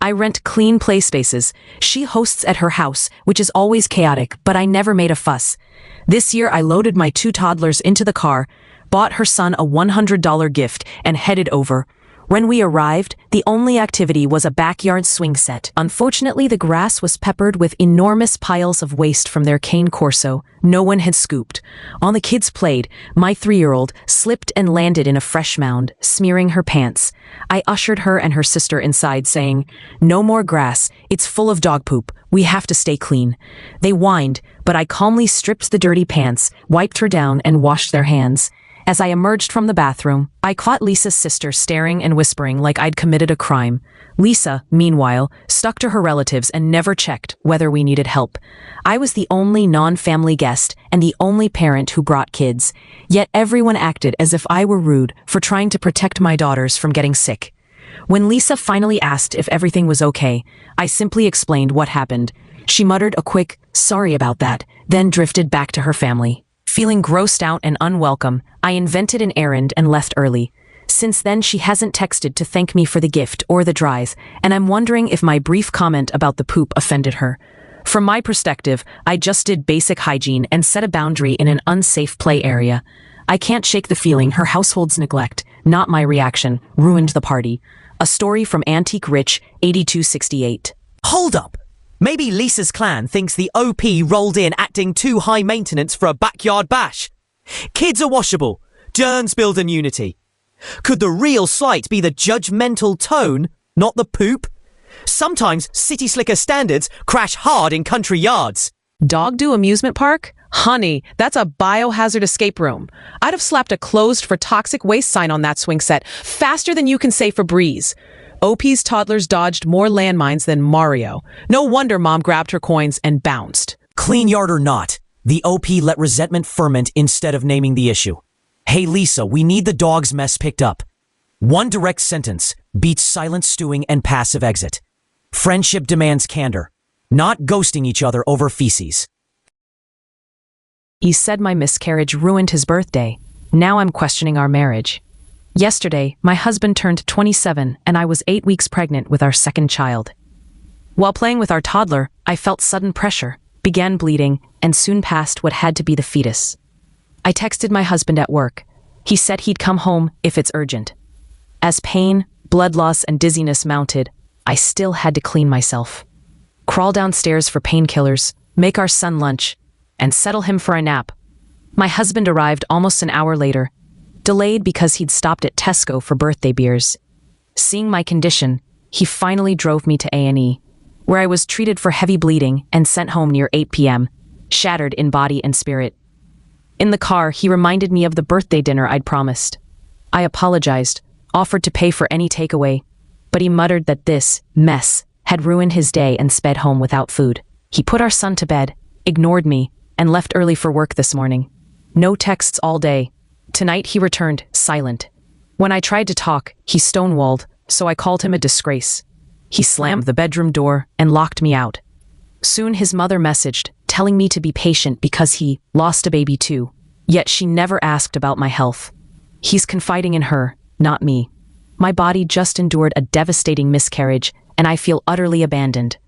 I rent clean play spaces. She hosts at her house, which is always chaotic, but I never made a fuss. This year, I loaded my 2 toddlers into the car, bought her son a $100 gift, and headed over. When we arrived, the only activity was a backyard swing set. Unfortunately, the grass was peppered with enormous piles of waste from their cane corso no one had scooped. On the kids played, my 3-year-old slipped and landed in a fresh mound, smearing her pants. I ushered her and her sister inside, saying, "No more grass. It's full of dog poop. We have to stay clean." They whined, but I calmly stripped the dirty pants, wiped her down, and washed their hands. As I emerged from the bathroom, I caught Lisa's sister staring and whispering like I'd committed a crime. Lisa, meanwhile, stuck to her relatives and never checked whether we needed help. I was the only non-family guest and the only parent who brought kids, yet everyone acted as if I were rude for trying to protect my daughters from getting sick. When Lisa finally asked if everything was okay, I simply explained what happened. She muttered a quick, "Sorry about that," then drifted back to her family. Feeling grossed out and unwelcome, I invented an errand and left early. Since then, she hasn't texted to thank me for the gift or the drive, and I'm wondering if my brief comment about the poop offended her. From my perspective, I just did basic hygiene and set a boundary in an unsafe play area. I can't shake the feeling her household's neglect, not my reaction, ruined the party. A story from Antique Rich, 8268. Hold up! Maybe Lisa's clan thinks the OP rolled in acting too high maintenance for a backyard bash. Kids are washable. Germs build immunity. Could the real slight be the judgmental tone, not the poop? Sometimes city slicker standards crash hard in country yards. Dog do amusement park? Honey, that's a biohazard escape room. I'd have slapped a closed for toxic waste sign on that swing set faster than you can say Febreze. OP's toddlers dodged more landmines than Mario. No wonder Mom grabbed her coins and bounced. Clean yard or not, the OP let resentment ferment instead of naming the issue. Hey Lisa, we need the dog's mess picked up. One direct sentence beats silent stewing and passive exit. Friendship demands candor, not ghosting each other over feces. He said my miscarriage ruined his birthday. Now I'm questioning our marriage. Yesterday, my husband turned 27 and I was 8 weeks pregnant with our second child. While playing with our toddler, I felt sudden pressure, began bleeding, and soon passed what had to be the fetus. I texted my husband at work. He said he'd come home if it's urgent. As pain, blood loss, and dizziness mounted, I still had to clean myself. Crawl downstairs for painkillers, make our son lunch, and settle him for a nap. My husband arrived almost an hour later, delayed because he'd stopped at Tesco for birthday beers. Seeing my condition, he finally drove me to A&E, where I was treated for heavy bleeding and sent home near 8 p.m., shattered in body and spirit. In the car, he reminded me of the birthday dinner I'd promised. I apologized, offered to pay for any takeaway, but he muttered that this mess had ruined his day and sped home without food. He put our son to bed, ignored me, and left early for work this morning. No texts all day. Tonight he returned, silent. When I tried to talk, he stonewalled, so I called him a disgrace. He slammed the bedroom door and locked me out. Soon his mother messaged, telling me to be patient because he lost a baby too, yet she never asked about my health. He's confiding in her, not me. My body just endured a devastating miscarriage, and I feel utterly abandoned.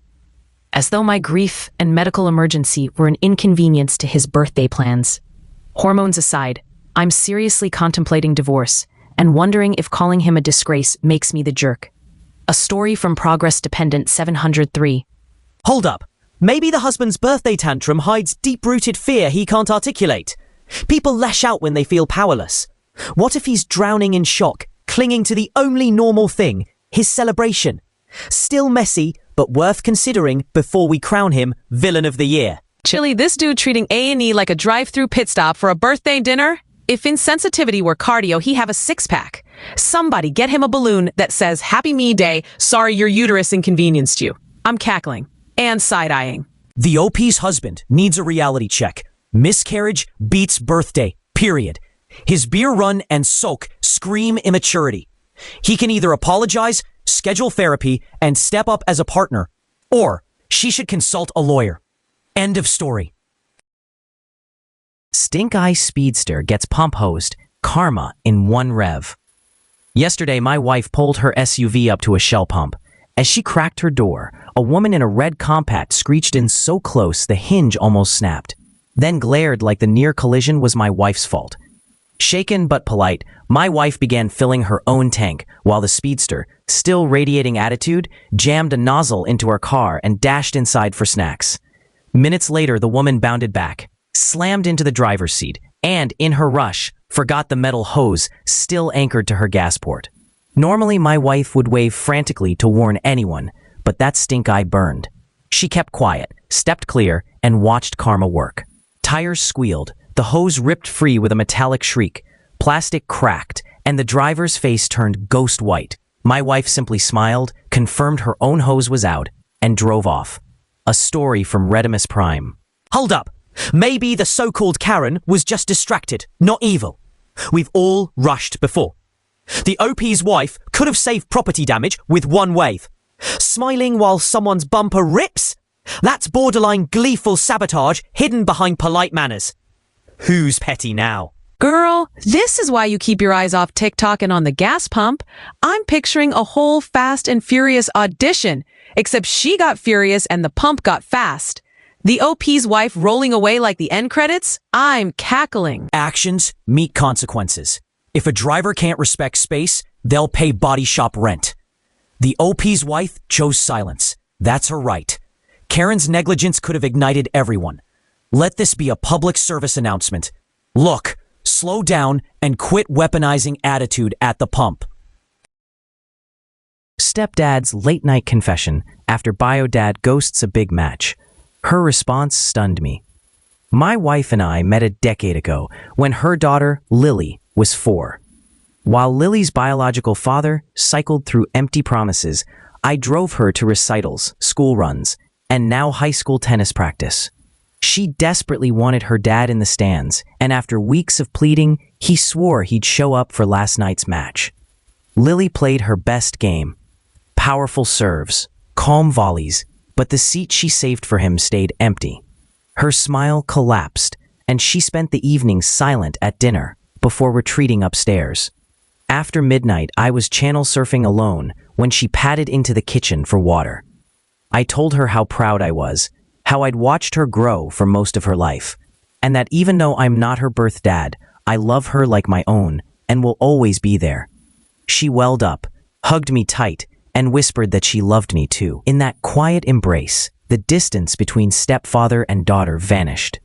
As though my grief and medical emergency were an inconvenience to his birthday plans. Hormones aside, I'm seriously contemplating divorce and wondering if calling him a disgrace makes me the jerk. A story from Progress Dependent 703. Hold up. Maybe the husband's birthday tantrum hides deep-rooted fear he can't articulate. People lash out when they feel powerless. What if he's drowning in shock, clinging to the only normal thing, his celebration? Still messy, but worth considering before we crown him Villain of the Year. Chilly, this dude treating A&E like a drive-through pit stop for a birthday dinner? If insensitivity were cardio, he'd have a six-pack. Somebody get him a balloon that says, Happy Me Day, sorry your uterus inconvenienced you. I'm cackling and side-eyeing. The OP's husband needs a reality check. Miscarriage beats birthday, period. His beer run and sulk scream immaturity. He can either apologize, schedule therapy, and step up as a partner, or she should consult a lawyer. End of story. Stink-eye speedster gets pump-hosed, karma in one rev. Yesterday, my wife pulled her SUV up to a Shell pump. As she cracked her door, a woman in a red compact screeched in so close the hinge almost snapped, then glared like the near collision was my wife's fault. Shaken but polite, my wife began filling her own tank, while the speedster, still radiating attitude, jammed a nozzle into her car and dashed inside for snacks. Minutes later, the woman bounded back, slammed into the driver's seat, and, in her rush, forgot the metal hose still anchored to her gas port. Normally, my wife would wave frantically to warn anyone, but that stink-eye burned. She kept quiet, stepped clear, and watched karma work. Tires squealed, the hose ripped free with a metallic shriek, plastic cracked, and the driver's face turned ghost white. My wife simply smiled, confirmed her own hose was out, and drove off. A story from Redimus Prime. Hold up. Maybe the so-called Karen was just distracted, not evil. We've all rushed before. The OP's wife could have saved property damage with one wave. Smiling while someone's bumper rips? That's borderline gleeful sabotage hidden behind polite manners. Who's petty now? Girl, this is why you keep your eyes off TikTok and on the gas pump. I'm picturing a whole Fast and Furious audition, except she got furious and the pump got fast. The OP's wife rolling away like the end credits? I'm cackling. Actions meet consequences. If a driver can't respect space, they'll pay body shop rent. The OP's wife chose silence. That's her right. Karen's negligence could have ignited everyone. Let this be a public service announcement. Look, slow down and quit weaponizing attitude at the pump. Stepdad's late-night confession after bio-dad ghosts a big match. Her response stunned me. My wife and I met a decade ago when her daughter, Lily, was 4. While Lily's biological father cycled through empty promises, I drove her to recitals, school runs, and now high school tennis practice. She desperately wanted her dad in the stands, and after weeks of pleading, he swore he'd show up for last night's match. Lily played her best game. Powerful serves, calm volleys, but the seat she saved for him stayed empty. Her smile collapsed, and she spent the evening silent at dinner before retreating upstairs. After midnight, I was channel surfing alone when she padded into the kitchen for water. I told her how proud I was, how I'd watched her grow for most of her life, and that even though I'm not her birth dad, I love her like my own and will always be there. She welled up, hugged me tight, and whispered that she loved me too. In that quiet embrace, the distance between stepfather and daughter vanished.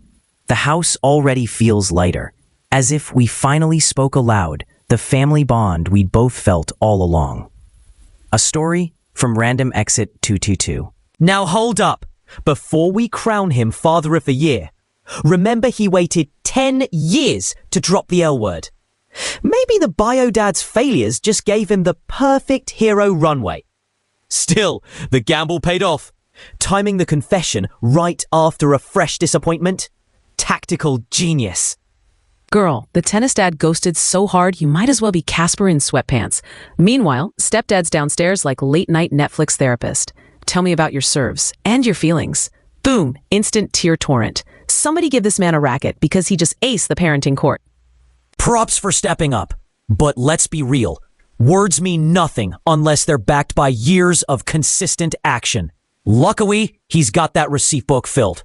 The house already feels lighter, as if we finally spoke aloud the family bond we'd both felt all along. A story from Random Exit 222. Now hold up. Before we crown him Father of the Year, remember he waited 10 years to drop the L word. Maybe the bio-dad's failures just gave him the perfect hero runway. Still, the gamble paid off. Timing the confession right after a fresh disappointment? Tactical genius. Girl, the tennis dad ghosted so hard you might as well be Casper in sweatpants. Meanwhile, stepdad's downstairs like late-night Netflix therapist. Tell me about your serves and your feelings. Boom, instant tear torrent. Somebody give this man a racket because he just aced the parenting court. Props for stepping up. But let's be real. Words mean nothing unless they're backed by years of consistent action. Luckily, he's got that receipt book filled.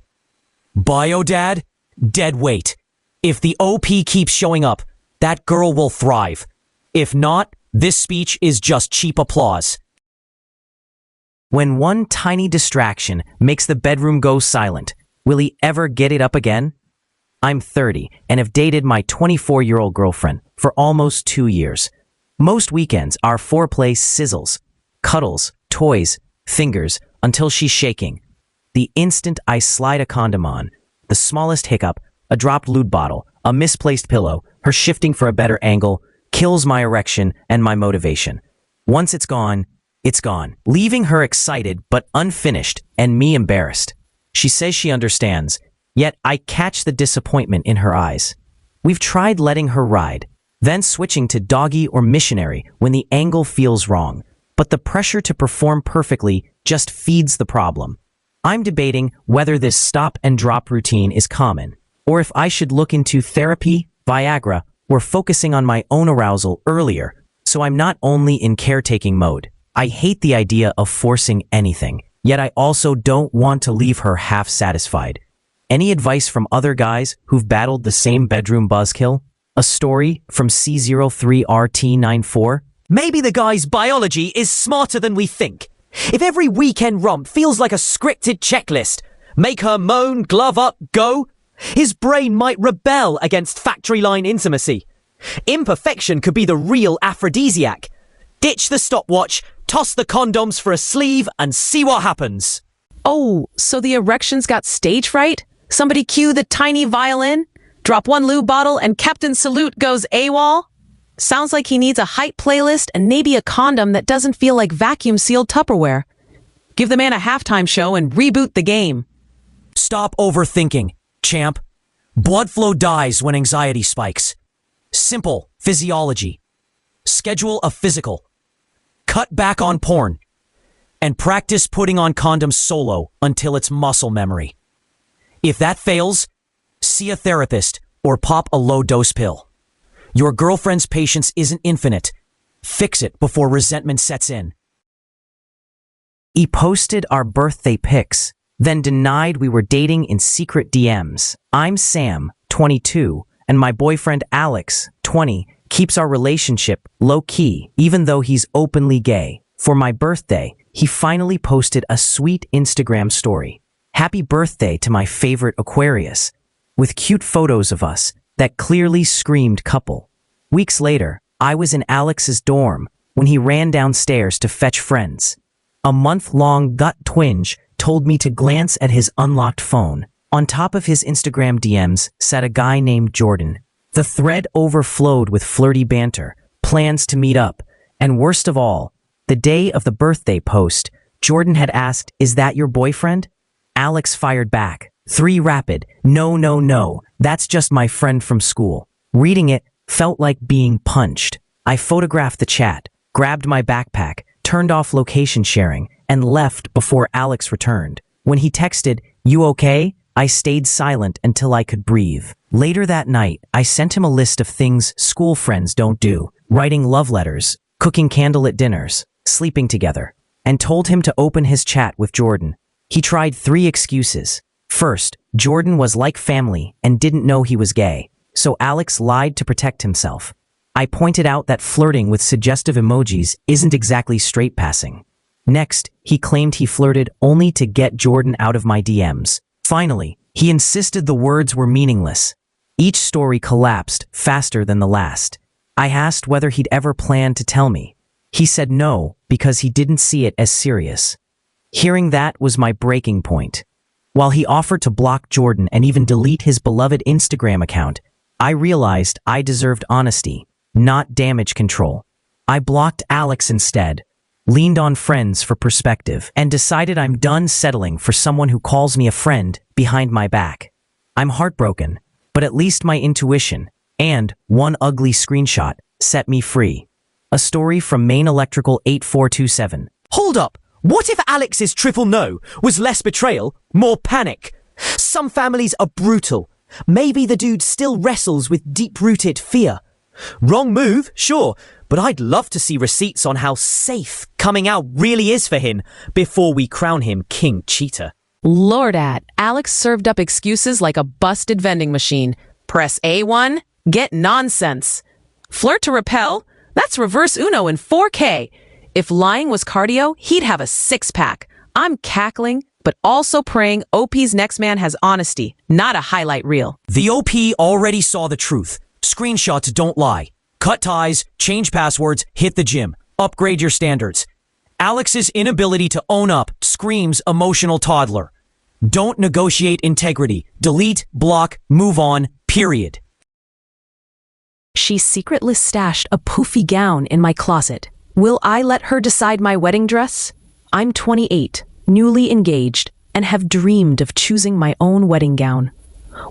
Bio dad, dead weight. If the OP keeps showing up, that girl will thrive. If not, this speech is just cheap applause. When one tiny distraction makes the bedroom go silent, will he ever get it up again? I'm 30 and have dated my 24-year-old girlfriend for almost 2 years. Most weekends, our foreplay sizzles, cuddles, toys, fingers, until she's shaking. The instant I slide a condom on, the smallest hiccup, a dropped lube bottle, a misplaced pillow, her shifting for a better angle, kills my erection and my motivation. Once it's gone, leaving her excited but unfinished and me embarrassed. She says she understands, yet I catch the disappointment in her eyes. We've tried letting her ride, then switching to doggy or missionary when the angle feels wrong, but the pressure to perform perfectly just feeds the problem. I'm debating whether this stop and drop routine is common, or if I should look into therapy, Viagra, or focusing on my own arousal earlier, so I'm not only in caretaking mode. I hate the idea of forcing anything, yet I also don't want to leave her half satisfied. Any advice from other guys who've battled the same bedroom buzzkill? A story from C03RT94? Maybe the guy's biology is smarter than we think. If every weekend romp feels like a scripted checklist, make her moan, glove up, go, his brain might rebel against factory line intimacy. Imperfection could be the real aphrodisiac. Ditch the stopwatch, toss the condoms for a sleeve, and see what happens. Oh, so the erection's got stage fright? Somebody cue the tiny violin? Drop one lube bottle and Captain Salute goes AWOL? Sounds like he needs a hype playlist and maybe a condom that doesn't feel like vacuum-sealed Tupperware. Give the man a halftime show and reboot the game. Stop overthinking, champ. Blood flow dies when anxiety spikes. Simple physiology. Schedule a physical. Cut back on porn. And practice putting on condoms solo until it's muscle memory. If that fails, see a therapist or pop a low-dose pill. Your girlfriend's patience isn't infinite. Fix it before resentment sets in. He posted our birthday pics, then denied we were dating in secret DMs. I'm Sam, 22, and my boyfriend Alex, 20, keeps our relationship low-key, even though he's openly gay. For my birthday, he finally posted a sweet Instagram story. Happy birthday to my favorite Aquarius, with cute photos of us that clearly screamed couple. Weeks later, I was in Alex's dorm when he ran downstairs to fetch friends. A month-long gut twinge told me to glance at his unlocked phone. On top of his Instagram DMs sat a guy named Jordan. The thread overflowed with flirty banter, plans to meet up, and worst of all, the day of the birthday post, Jordan had asked, "Is that your boyfriend?" Alex fired back. 3 rapid, no, that's just my friend from school. Reading it felt like being punched. I photographed the chat, grabbed my backpack, turned off location sharing, and left before Alex returned. When he texted, "You okay?" I stayed silent until I could breathe. Later that night, I sent him a list of things school friends don't do, writing love letters, cooking candlelit dinners, sleeping together, and told him to open his chat with Jordan. He tried 3 excuses. First, Jordan was like family and didn't know he was gay, so Alex lied to protect himself. I pointed out that flirting with suggestive emojis isn't exactly straight passing. Next, he claimed he flirted only to get Jordan out of my DMs. Finally, he insisted the words were meaningless. Each story collapsed faster than the last. I asked whether he'd ever planned to tell me. He said no, because he didn't see it as serious. Hearing that was my breaking point. While he offered to block Jordan and even delete his beloved Instagram account, I realized I deserved honesty. not damage control. I blocked Alex instead, leaned on friends for perspective, and decided I'm done settling for someone who calls me a friend behind my back. I'm heartbroken, but at least my intuition and one ugly screenshot set me free. A story from Maine Electrical 8427. Hold up! What if Alex's triple no was less betrayal, more panic? Some families are brutal. Maybe the dude still wrestles with deep-rooted fear. Wrong move, sure, but I'd love to see receipts on how safe coming out really is for him before we crown him King Cheater. Lordad, Alex served up excuses like a busted vending machine. Press A1, get nonsense. Flirt to repel? That's reverse Uno in 4K. If lying was cardio, he'd have a six-pack. I'm cackling, but also praying OP's next man has honesty, not a highlight reel. The OP already saw the truth. Screenshots don't lie. Cut ties, change passwords, hit the gym. Upgrade your standards. Alex's inability to own up screams emotional toddler. Don't negotiate integrity. Delete, block, move on, period. She secretly stashed a poofy gown in my closet. Will I let her decide my wedding dress? I'm 28, newly engaged, and have dreamed of choosing my own wedding gown.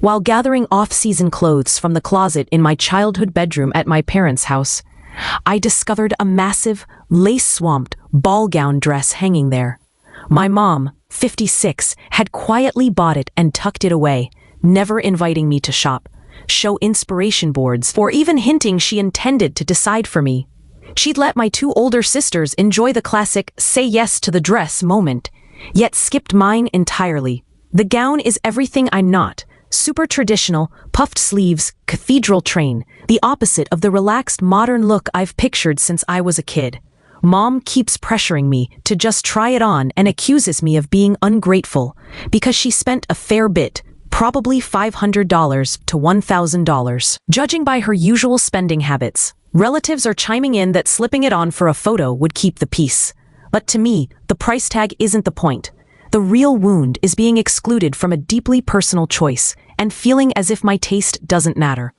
While gathering off-season clothes from the closet in my childhood bedroom at my parents' house, I discovered a massive, lace-swamped ball gown dress hanging there. My mom, 56, had quietly bought it and tucked it away, never inviting me to shop, show inspiration boards, or even hinting she intended to decide for me. She'd let my two older sisters enjoy the classic say yes to the dress moment, yet skipped mine entirely. The gown is everything I'm not. Super traditional, puffed sleeves, cathedral train, the opposite of the relaxed modern look I've pictured since I was a kid. Mom keeps pressuring me to just try it on and accuses me of being ungrateful because she spent a fair bit, probably $500 to $1,000. Judging by her usual spending habits, relatives are chiming in that slipping it on for a photo would keep the peace. But to me, the price tag isn't the point. The real wound is being excluded from a deeply personal choice and feeling as if my taste doesn't matter.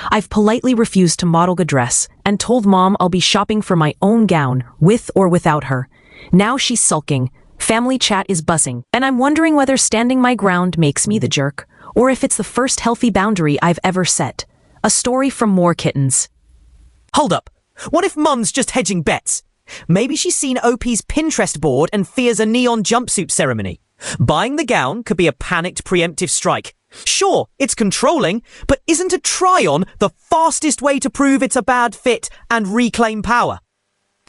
I've politely refused to model a dress and told Mom I'll be shopping for my own gown, with or without her. Now she's sulking, family chat is buzzing, and I'm wondering whether standing my ground makes me the jerk, or if it's the first healthy boundary I've ever set. A story from More Kittens. Hold up. What if Mum's just hedging bets? Maybe she's seen OP's Pinterest board and fears a neon jumpsuit ceremony. Buying the gown could be a panicked preemptive strike. Sure, it's controlling, but isn't a try-on the fastest way to prove it's a bad fit and reclaim power?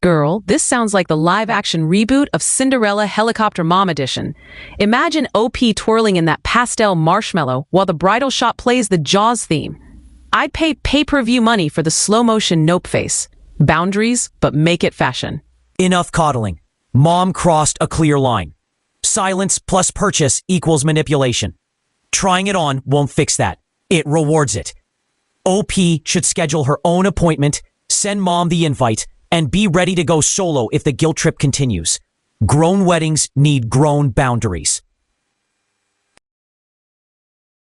Girl, this sounds like the live-action reboot of Cinderella Helicopter Mom Edition. Imagine OP twirling in that pastel marshmallow while the bridal shop plays the Jaws theme. I'd pay pay-per-view money for the slow-motion nope face. Boundaries, but make it fashion. Enough coddling. Mom crossed a clear line. Silence plus purchase equals manipulation. Trying it on won't fix that. It rewards it. OP should schedule her own appointment, send Mom the invite, and be ready to go solo if the guilt trip continues. Grown weddings need grown boundaries.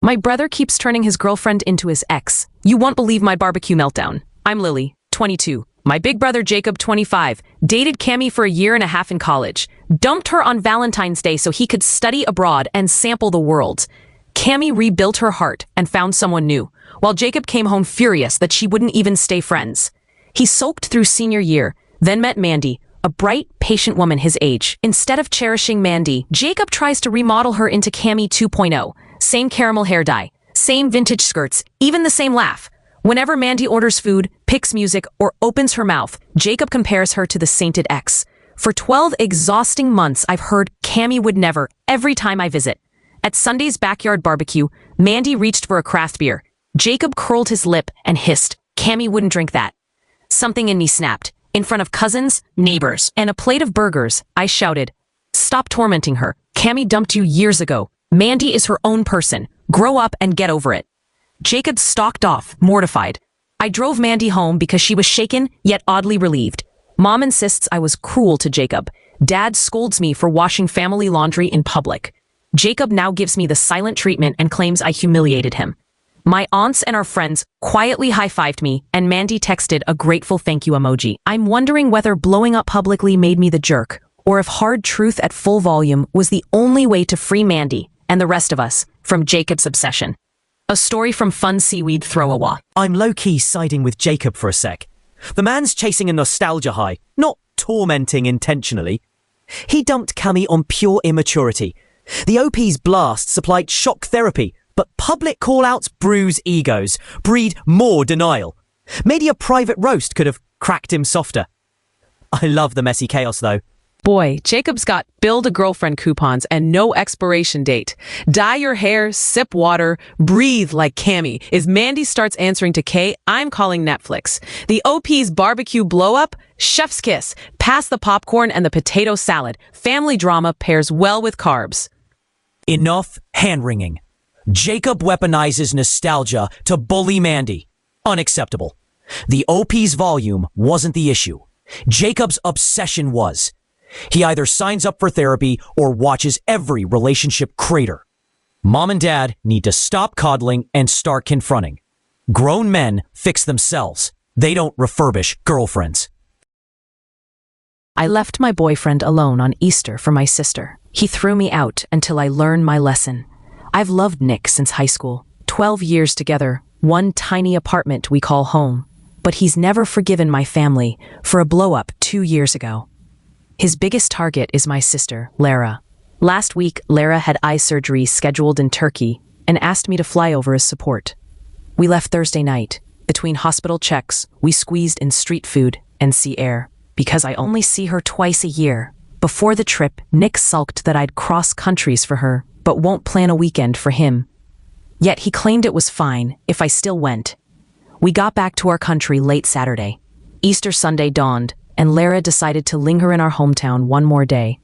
My brother keeps turning his girlfriend into his ex. You won't believe my barbecue meltdown. I'm Lily, 22. My big brother Jacob, 25, dated Cammie for a year and a half in college. Dumped her on Valentine's Day so he could study abroad and sample the world. Cammie rebuilt her heart and found someone new, while Jacob came home furious that she wouldn't even stay friends. He sulked through senior year, then met Mandy, a bright, patient woman his age. Instead of cherishing Mandy, Jacob tries to remodel her into Cammie 2.0. Same caramel hair dye, same vintage skirts, even the same laugh. Whenever Mandy orders food, picks music, or opens her mouth, Jacob compares her to the sainted ex. For 12 exhausting months, I've heard Cammie would never, every time I visit. At Sunday's backyard barbecue, Mandy reached for a craft beer. Jacob curled his lip and hissed, Cammie wouldn't drink that. Something in me snapped. In front of cousins, neighbors, and a plate of burgers, I shouted, stop tormenting her. Cammie dumped you years ago. Mandy is her own person. Grow up and get over it. Jacob stalked off, mortified. I drove Mandy home because she was shaken, yet oddly relieved. Mom insists I was cruel to Jacob. Dad scolds me for washing family laundry in public. Jacob now gives me the silent treatment and claims I humiliated him. My aunts and our friends quietly high-fived me, and Mandy texted a grateful thank you emoji. I'm wondering whether blowing up publicly made me the jerk, or if hard truth at full volume was the only way to free Mandy and the rest of us from Jacob's obsession. A story from Fun Seaweed Throwawa. I'm low-key siding with Jacob for a sec. The man's chasing a nostalgia high, not tormenting intentionally. He dumped Cammy on pure immaturity. The OP's blast supplied shock therapy, but public call-outs bruise egos, breed more denial. Maybe a private roast could have cracked him softer. I love the messy chaos, though. Boy, Jacob's got build a girlfriend coupons and no expiration date. Dye your hair, sip water, breathe like Cammy. If Mandy starts answering to Kay, I'm calling Netflix. The OP's barbecue blow-up, chef's kiss. Pass the popcorn and the potato salad. Family drama pairs well with carbs. Enough hand-wringing. Jacob weaponizes nostalgia to bully Mandy. Unacceptable. The OP's volume wasn't the issue. Jacob's obsession was. He either signs up for therapy or watches every relationship crater. Mom and Dad need to stop coddling and start confronting. Grown men fix themselves. They don't refurbish girlfriends. I left my boyfriend alone on Easter for my sister. He threw me out until I learned my lesson. I've loved Nick since high school. 12 years together, one tiny apartment we call home. But he's never forgiven my family for a blow-up 2 years ago. His biggest target is my sister, Lara. Last week, Lara had eye surgery scheduled in Turkey and asked me to fly over as support. We left Thursday night. Between hospital checks, we squeezed in street food and sea air. Because I only see her twice a year. Before the trip, Nick sulked that I'd cross countries for her, but won't plan a weekend for him. Yet he claimed it was fine if I still went. We got back to our country late Saturday. Easter Sunday dawned, and Lara decided to linger in our hometown one more day.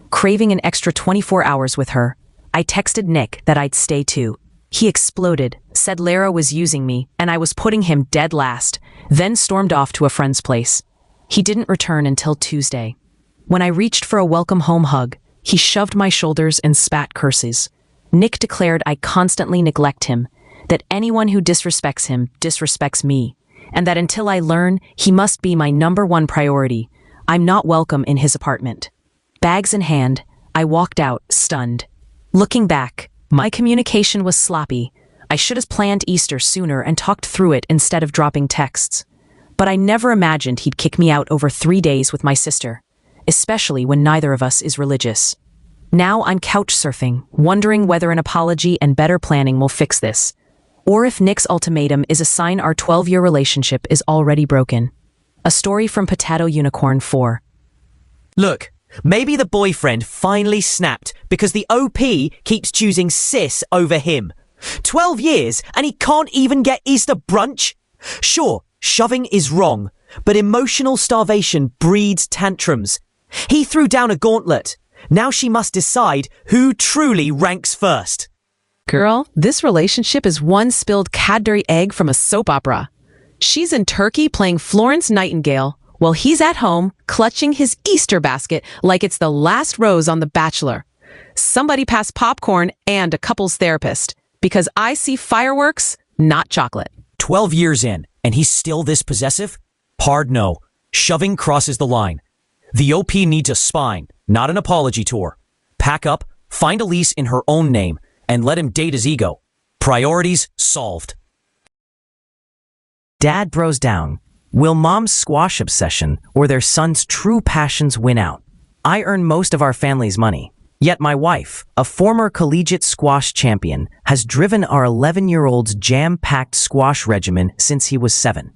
Craving an extra 24 hours with her, I texted Nick that I'd stay too. He exploded, said Lara was using me, and I was putting him dead last, then stormed off to a friend's place. He didn't return until Tuesday. When I reached for a welcome home hug, he shoved my shoulders and spat curses. Nick declared I constantly neglect him, that anyone who disrespects him disrespects me, and that until I learn he must be my #1 priority, I'm not welcome in his apartment. Bags in hand, I walked out, stunned. Looking back, my communication was sloppy. I should have planned Easter sooner and talked through it instead of dropping texts. But I never imagined he'd kick me out over 3 days with my sister, especially when neither of us is religious. Now I'm couch surfing, wondering whether an apology and better planning will fix this, or if Nick's ultimatum is a sign our 12-year relationship is already broken. A story from Potato Unicorn 4. Look, maybe the boyfriend finally snapped because the OP keeps choosing sis over him. 12 years and he can't even get Easter brunch? Sure, shoving is wrong, but emotional starvation breeds tantrums. He threw down a gauntlet. Now she must decide who truly ranks first. Girl, this relationship is one spilled Cadbury egg from a soap opera. She's in Turkey playing Florence Nightingale, while he's at home clutching his Easter basket like it's the last rose on The Bachelor. Somebody pass popcorn and a couples therapist, because I see fireworks, not chocolate. 12 years in, and he's still this possessive? Hard no. Shoving crosses the line. The OP needs a spine, not an apology tour. Pack up, find a lease in her own name, and let him date his ego. Priorities solved. Dad bros down. Will mom's squash obsession or their son's true passions win out? I earn most of our family's money. Yet my wife, a former collegiate squash champion, has driven our 11-year-old's jam-packed squash regimen since he was 7.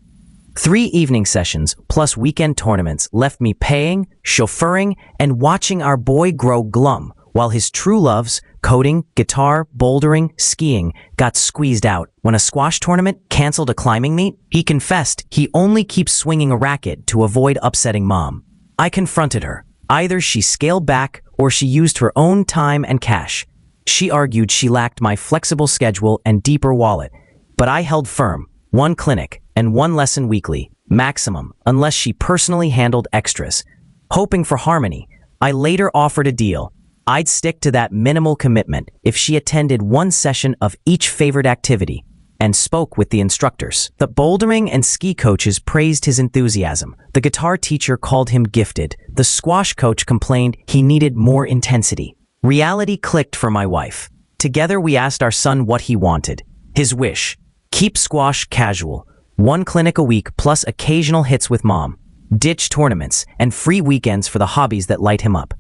3 evening sessions plus weekend tournaments left me paying, chauffeuring, and watching our boy grow glum while his true loves, coding, guitar, bouldering, skiing, got squeezed out. When a squash tournament canceled a climbing meet, he confessed he only keeps swinging a racket to avoid upsetting mom. I confronted her. Either she scaled back or she used her own time and cash. She argued she lacked my flexible schedule and deeper wallet, but I held firm. 1 clinic and 1 lesson weekly, maximum, unless she personally handled extras. Hoping for harmony, I later offered a deal. I'd stick to that minimal commitment if she attended 1 session of each favorite activity. and spoke with the instructors. The bouldering and ski coaches praised his enthusiasm. The guitar teacher called him gifted. The squash coach complained he needed more intensity. Reality clicked for my wife. Together we asked our son what he wanted. His wish: keep squash casual. 1 clinic a week plus occasional hits with mom. Ditch tournaments and free weekends for the hobbies that light him up.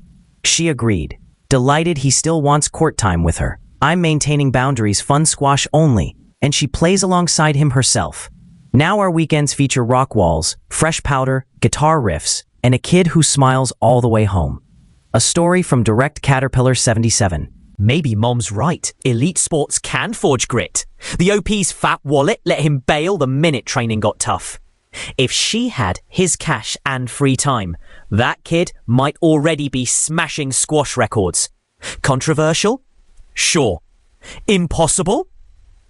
She agreed, delighted he still wants court time with her. I'm maintaining boundaries, fun squash only, and she plays alongside him herself. Now our weekends feature rock walls, fresh powder, guitar riffs, and a kid who smiles all the way home. A story from Direct Caterpillar 77. Maybe Mom's right. Elite sports can forge grit. The OP's fat wallet let him bail the minute training got tough. If she had his cash and free time, that kid might already be smashing squash records. Controversial? Sure. Impossible?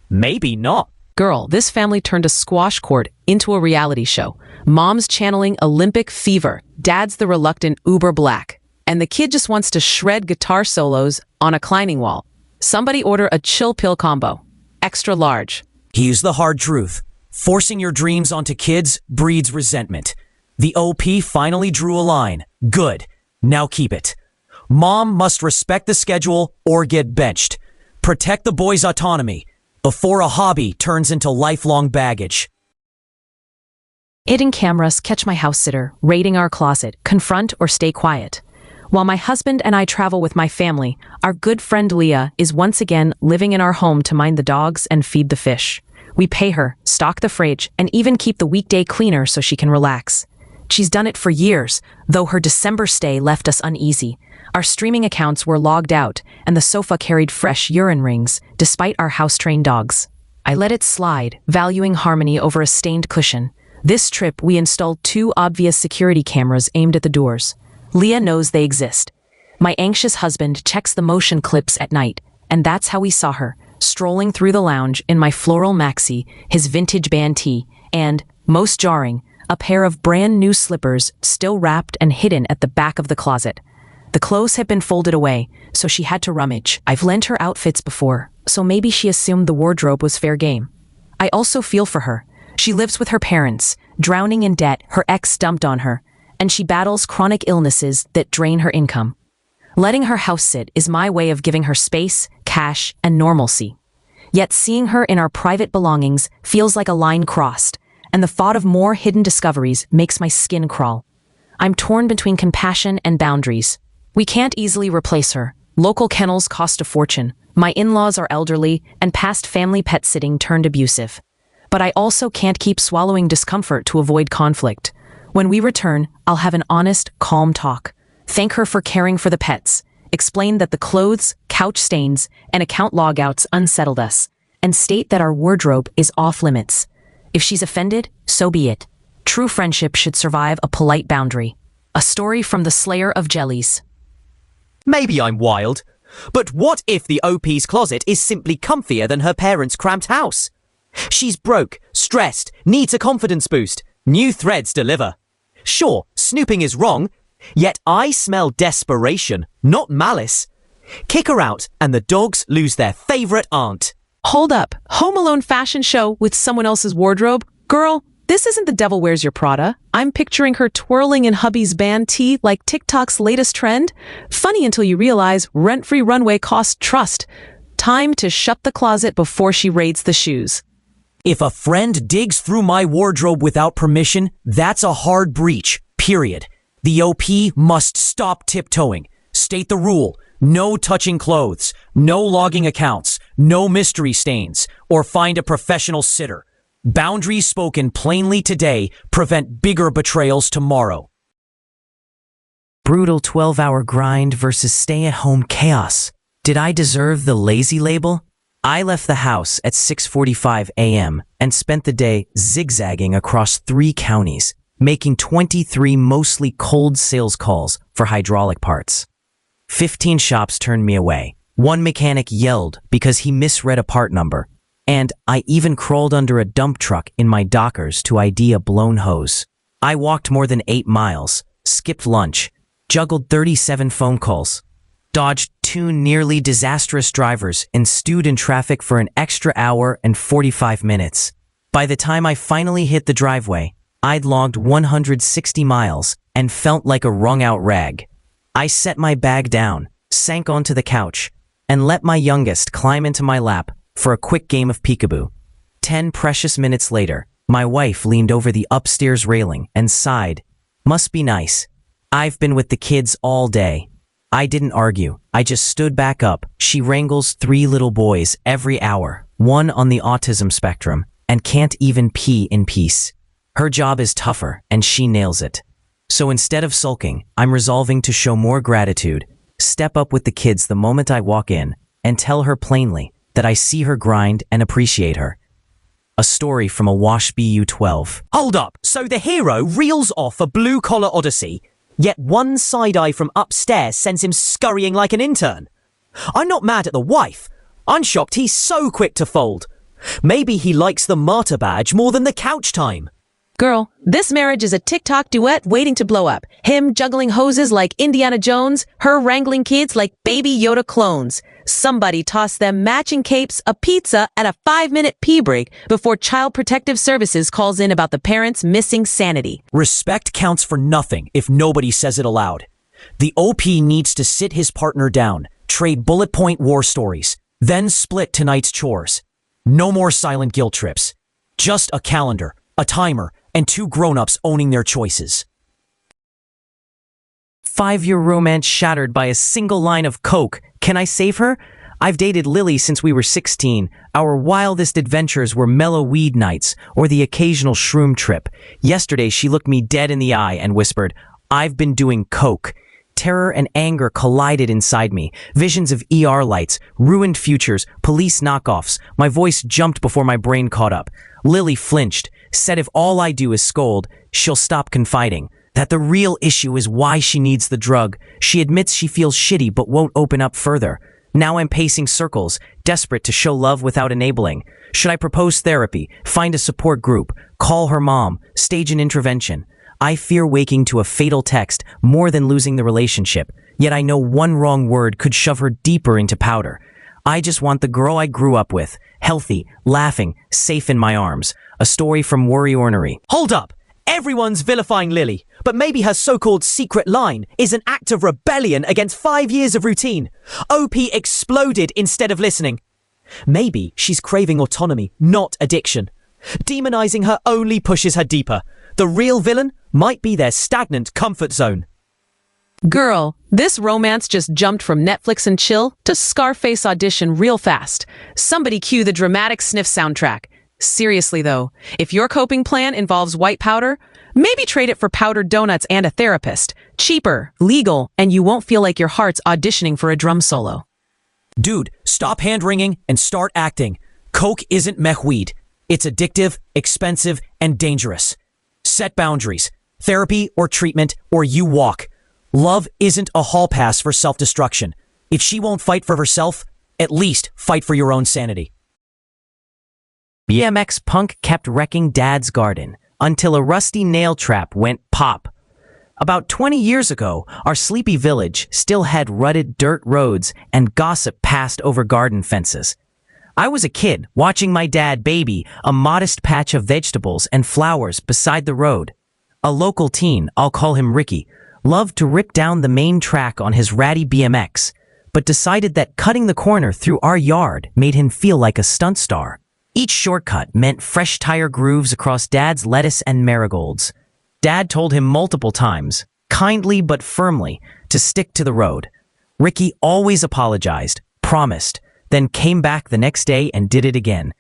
Maybe not. Girl, this family turned a squash court into a reality show. Mom's channeling Olympic fever. Dad's the reluctant uber black. And the kid just wants to shred guitar solos on a climbing wall. Somebody order a chill pill combo. Extra large. Here's the hard truth. Forcing your dreams onto kids breeds resentment. The OP finally drew a line. Good. Now keep it. Mom must respect the schedule or get benched. Protect the boy's autonomy before a hobby turns into lifelong baggage. Hidden cameras catch my house sitter, raiding our closet, confront or stay quiet. While my husband and I travel with my family, our good friend Leah is once again living in our home to mind the dogs and feed the fish. We pay her, stock the fridge, and even keep the weekday cleaner so she can relax. She's done it for years, though her December stay left us uneasy. Our streaming accounts were logged out, and the sofa carried fresh urine rings, despite our house-trained dogs. I let it slide, valuing harmony over a stained cushion. This trip, we installed 2 obvious security cameras aimed at the doors. Leah knows they exist. My anxious husband checks the motion clips at night, and that's how we saw her, strolling through the lounge in my floral maxi, his vintage band tee, and, most jarring, a pair of brand new slippers still wrapped and hidden at the back of the closet. The clothes had been folded away, so she had to rummage. I've lent her outfits before, so maybe she assumed the wardrobe was fair game. I also feel for her. She lives with her parents, drowning in debt her ex dumped on her, and she battles chronic illnesses that drain her income. Letting her house sit is my way of giving her space, cash, and normalcy. Yet seeing her in our private belongings feels like a line crossed, and the thought of more hidden discoveries makes my skin crawl. I'm torn between compassion and boundaries. We can't easily replace her. Local kennels cost a fortune. My in-laws are elderly, and past family pet sitting turned abusive. But I also can't keep swallowing discomfort to avoid conflict. When we return, I'll have an honest, calm talk. Thank her for caring for the pets, explain that the clothes, couch stains, and account logouts unsettled us, and state that our wardrobe is off limits. If she's offended, so be it. True friendship should survive a polite boundary. A story from the Slayer of Jellies. Maybe I'm wild, but what if the OP's closet is simply comfier than her parents' cramped house? She's broke, stressed, needs a confidence boost. New threads deliver. Sure, snooping is wrong, yet I smell desperation, not malice. Kick her out and the dogs lose their favorite aunt. Hold up. Home Alone fashion show with someone else's wardrobe? Girl, this isn't The Devil Wears Your Prada. I'm picturing her twirling in hubby's band tee like TikTok's latest trend. Funny until you realize rent-free runway costs trust. Time to shut the closet before she raids the shoes. If a friend digs through my wardrobe without permission, that's a hard breach, period. The OP must stop tiptoeing. State the rule. No touching clothes, no logging accounts, no mystery stains, or find a professional sitter. Boundaries spoken plainly today prevent bigger betrayals tomorrow. Brutal 12-hour grind versus stay-at-home chaos. Did I deserve the lazy label? I left the house at 6:45 a.m. and spent the day zigzagging across 3 counties, making 23 mostly cold sales calls for hydraulic parts. 15 shops turned me away. One mechanic yelled because he misread a part number, and I even crawled under a dump truck in my Dockers to ID a blown hose. I walked more than 8 miles, skipped lunch, juggled 37 phone calls. dodged two nearly disastrous drivers, and stewed in traffic for an extra hour and 45 minutes. By the time I finally hit the driveway, I'd logged 160 miles and felt like a wrung-out rag. I set my bag down, sank onto the couch, and let my youngest climb into my lap for a quick game of peekaboo. 10 precious minutes later, my wife leaned over the upstairs railing and sighed. Must be nice. I've been with the kids all day. I didn't argue. I just stood back up. She wrangles 3 little boys every hour, one on the autism spectrum, and can't even pee in peace. Her job is tougher, and she nails it. So instead of sulking, I'm resolving to show more gratitude, step up with the kids the moment I walk in, and tell her plainly that I see her grind and appreciate her. A story from a Wash BU12. Hold up, so the hero reels off a blue-collar odyssey, yet one side-eye from upstairs sends him scurrying like an intern. I'm not mad at the wife. I'm shocked he's so quick to fold. Maybe he likes the martyr badge more than the couch time. Girl, this marriage is a TikTok duet waiting to blow up. Him juggling hoses like Indiana Jones, her wrangling kids like Baby Yoda clones. Somebody toss them matching capes, a pizza, and a 5-minute pee break before Child Protective Services calls in about the parents' missing sanity. Respect counts for nothing if nobody says it aloud. The OP needs to sit his partner down, trade bullet point war stories, then split tonight's chores. No more silent guilt trips. Just a calendar, a timer, and 2 grown-ups owning their choices. 5-year romance shattered by a single line of coke. Can I save her? I've dated Lily since we were 16. Our wildest adventures were mellow weed nights or the occasional shroom trip. Yesterday, she looked me dead in the eye and whispered, "I've been doing coke." Terror and anger collided inside me. Visions of ER lights, ruined futures, police knockoffs. My voice jumped before my brain caught up. Lily flinched, said if all I do is scold, she'll stop confiding. That the real issue is why she needs the drug. She admits she feels shitty but won't open up further. Now I'm pacing circles, desperate to show love without enabling. Should I propose therapy, find a support group, call her mom, stage an intervention? I fear waking to a fatal text more than losing the relationship, yet I know one wrong word could shove her deeper into powder. I just want the girl I grew up with, healthy, laughing, safe in my arms. A story from Worry Ornery. Hold up! Everyone's vilifying Lily, but maybe her so-called secret line is an act of rebellion against 5 years of routine. OP exploded instead of listening. Maybe she's craving autonomy, not addiction. Demonizing her only pushes her deeper. The real villain might be their stagnant comfort zone. Girl, this romance just jumped from Netflix and chill to Scarface audition real fast. Somebody cue the dramatic sniff soundtrack. Seriously though, if your coping plan involves white powder, maybe trade it for powdered donuts and a therapist. Cheaper, legal, and you won't feel like your heart's auditioning for a drum solo. Dude, stop hand-wringing and start acting. Coke isn't meth weed. It's addictive, expensive, and dangerous. Set boundaries. Therapy or treatment, or you walk. Love isn't a hall pass for self-destruction. If she won't fight for herself, at least fight for your own sanity. BMX punk kept wrecking Dad's garden until a rusty nail trap went pop. About 20 years ago, our sleepy village still had rutted dirt roads and gossip passed over garden fences. I was a kid watching my dad baby a modest patch of vegetables and flowers beside the road. A local teen, I'll call him Ricky, loved to rip down the main track on his ratty BMX, but decided that cutting the corner through our yard made him feel like a stunt star. Each shortcut meant fresh tire grooves across Dad's lettuce and marigolds. Dad told him multiple times, kindly but firmly, to stick to the road. Ricky always apologized, promised, then came back the next day and did it again.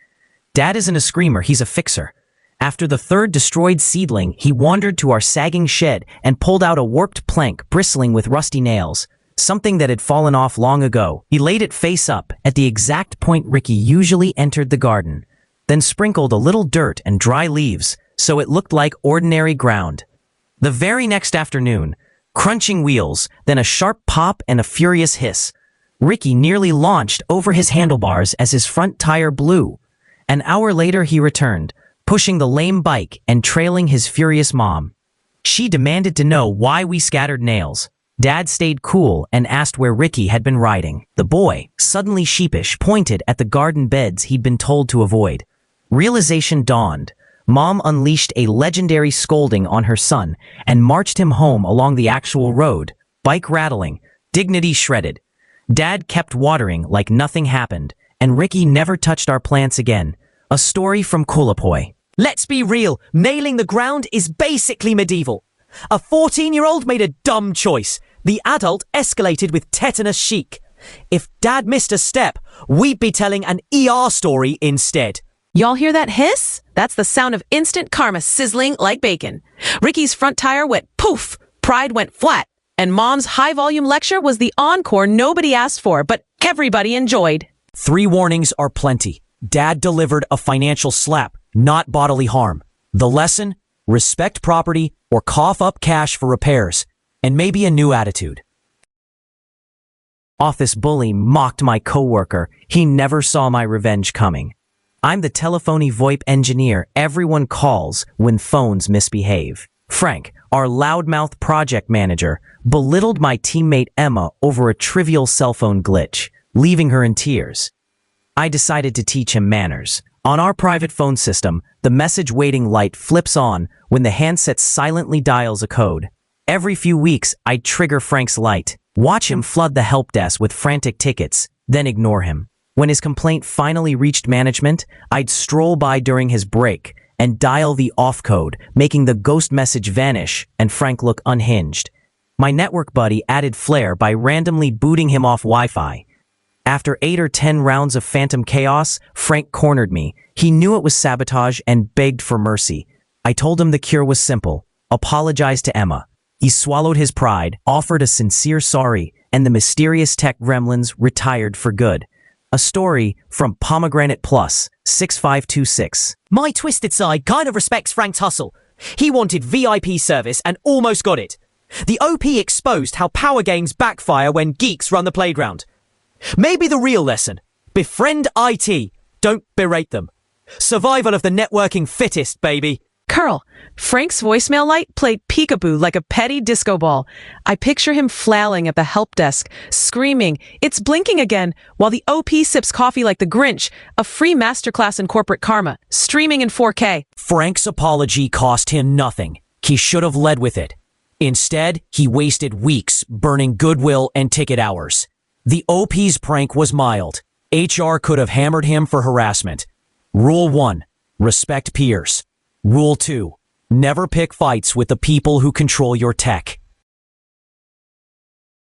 Dad isn't a screamer, he's a fixer. After the 3rd destroyed seedling, he wandered to our sagging shed and pulled out a warped plank bristling with rusty nails, something that had fallen off long ago. He laid it face up at the exact point Ricky usually entered the garden, then sprinkled a little dirt and dry leaves so it looked like ordinary ground. The very next afternoon, crunching wheels, then a sharp pop and a furious hiss. Ricky nearly launched over his handlebars as his front tire blew. An hour later he returned, pushing the lame bike and trailing his furious mom. She demanded to know why we scattered nails. Dad stayed cool and asked where Ricky had been riding. The boy, suddenly sheepish, pointed at the garden beds he'd been told to avoid. Realization dawned. Mom unleashed a legendary scolding on her son and marched him home along the actual road, bike rattling, dignity shredded. Dad kept watering like nothing happened, and Ricky never touched our plants again. A story from Kulapoi. Let's be real, nailing the ground is basically medieval. A 14-year-old made a dumb choice. The adult escalated with tetanus chic. If Dad missed a step, we'd be telling an ER story instead. Y'all hear that hiss? That's the sound of instant karma sizzling like bacon. Ricky's front tire went poof, pride went flat, and Mom's high-volume lecture was the encore nobody asked for, but everybody enjoyed. 3 warnings are plenty. Dad delivered a financial slap, not bodily harm. The lesson? Respect property or cough up cash for repairs. And maybe a new attitude. Office bully mocked my coworker. He never saw my revenge coming. I'm the telephony VoIP engineer everyone calls when phones misbehave. Frank, our loudmouth project manager, belittled my teammate Emma over a trivial cell phone glitch, leaving her in tears. I decided to teach him manners. On our private phone system, the message waiting light flips on when the handset silently dials a code. Every few weeks, I'd trigger Frank's light, watch him flood the help desk with frantic tickets, then ignore him. When his complaint finally reached management, I'd stroll by during his break and dial the off code, making the ghost message vanish and Frank look unhinged. My network buddy added flair by randomly booting him off Wi-Fi. After 8 or 10 rounds of phantom chaos, Frank cornered me. He knew it was sabotage and begged for mercy. I told him the cure was simple. Apologize to Emma. He swallowed his pride, offered a sincere sorry, and the mysterious tech gremlins retired for good. A story from Pomegranate Plus, 6526. My twisted side kind of respects Frank's hustle. He wanted VIP service and almost got it. The OP exposed how power games backfire when geeks run the playground. Maybe the real lesson. Befriend IT. Don't berate them. Survival of the networking fittest, baby. Curl, Frank's voicemail light played peekaboo like a petty disco ball. I picture him flailing at the help desk, screaming, "It's blinking again," while the OP sips coffee like the Grinch, a free masterclass in corporate karma, streaming in 4K. Frank's apology cost him nothing. He should have led with it. Instead, he wasted weeks burning goodwill and ticket hours. The OP's prank was mild. HR could have hammered him for harassment. Rule 1. Respect peers. Rule 2. Never pick fights with the people who control your tech.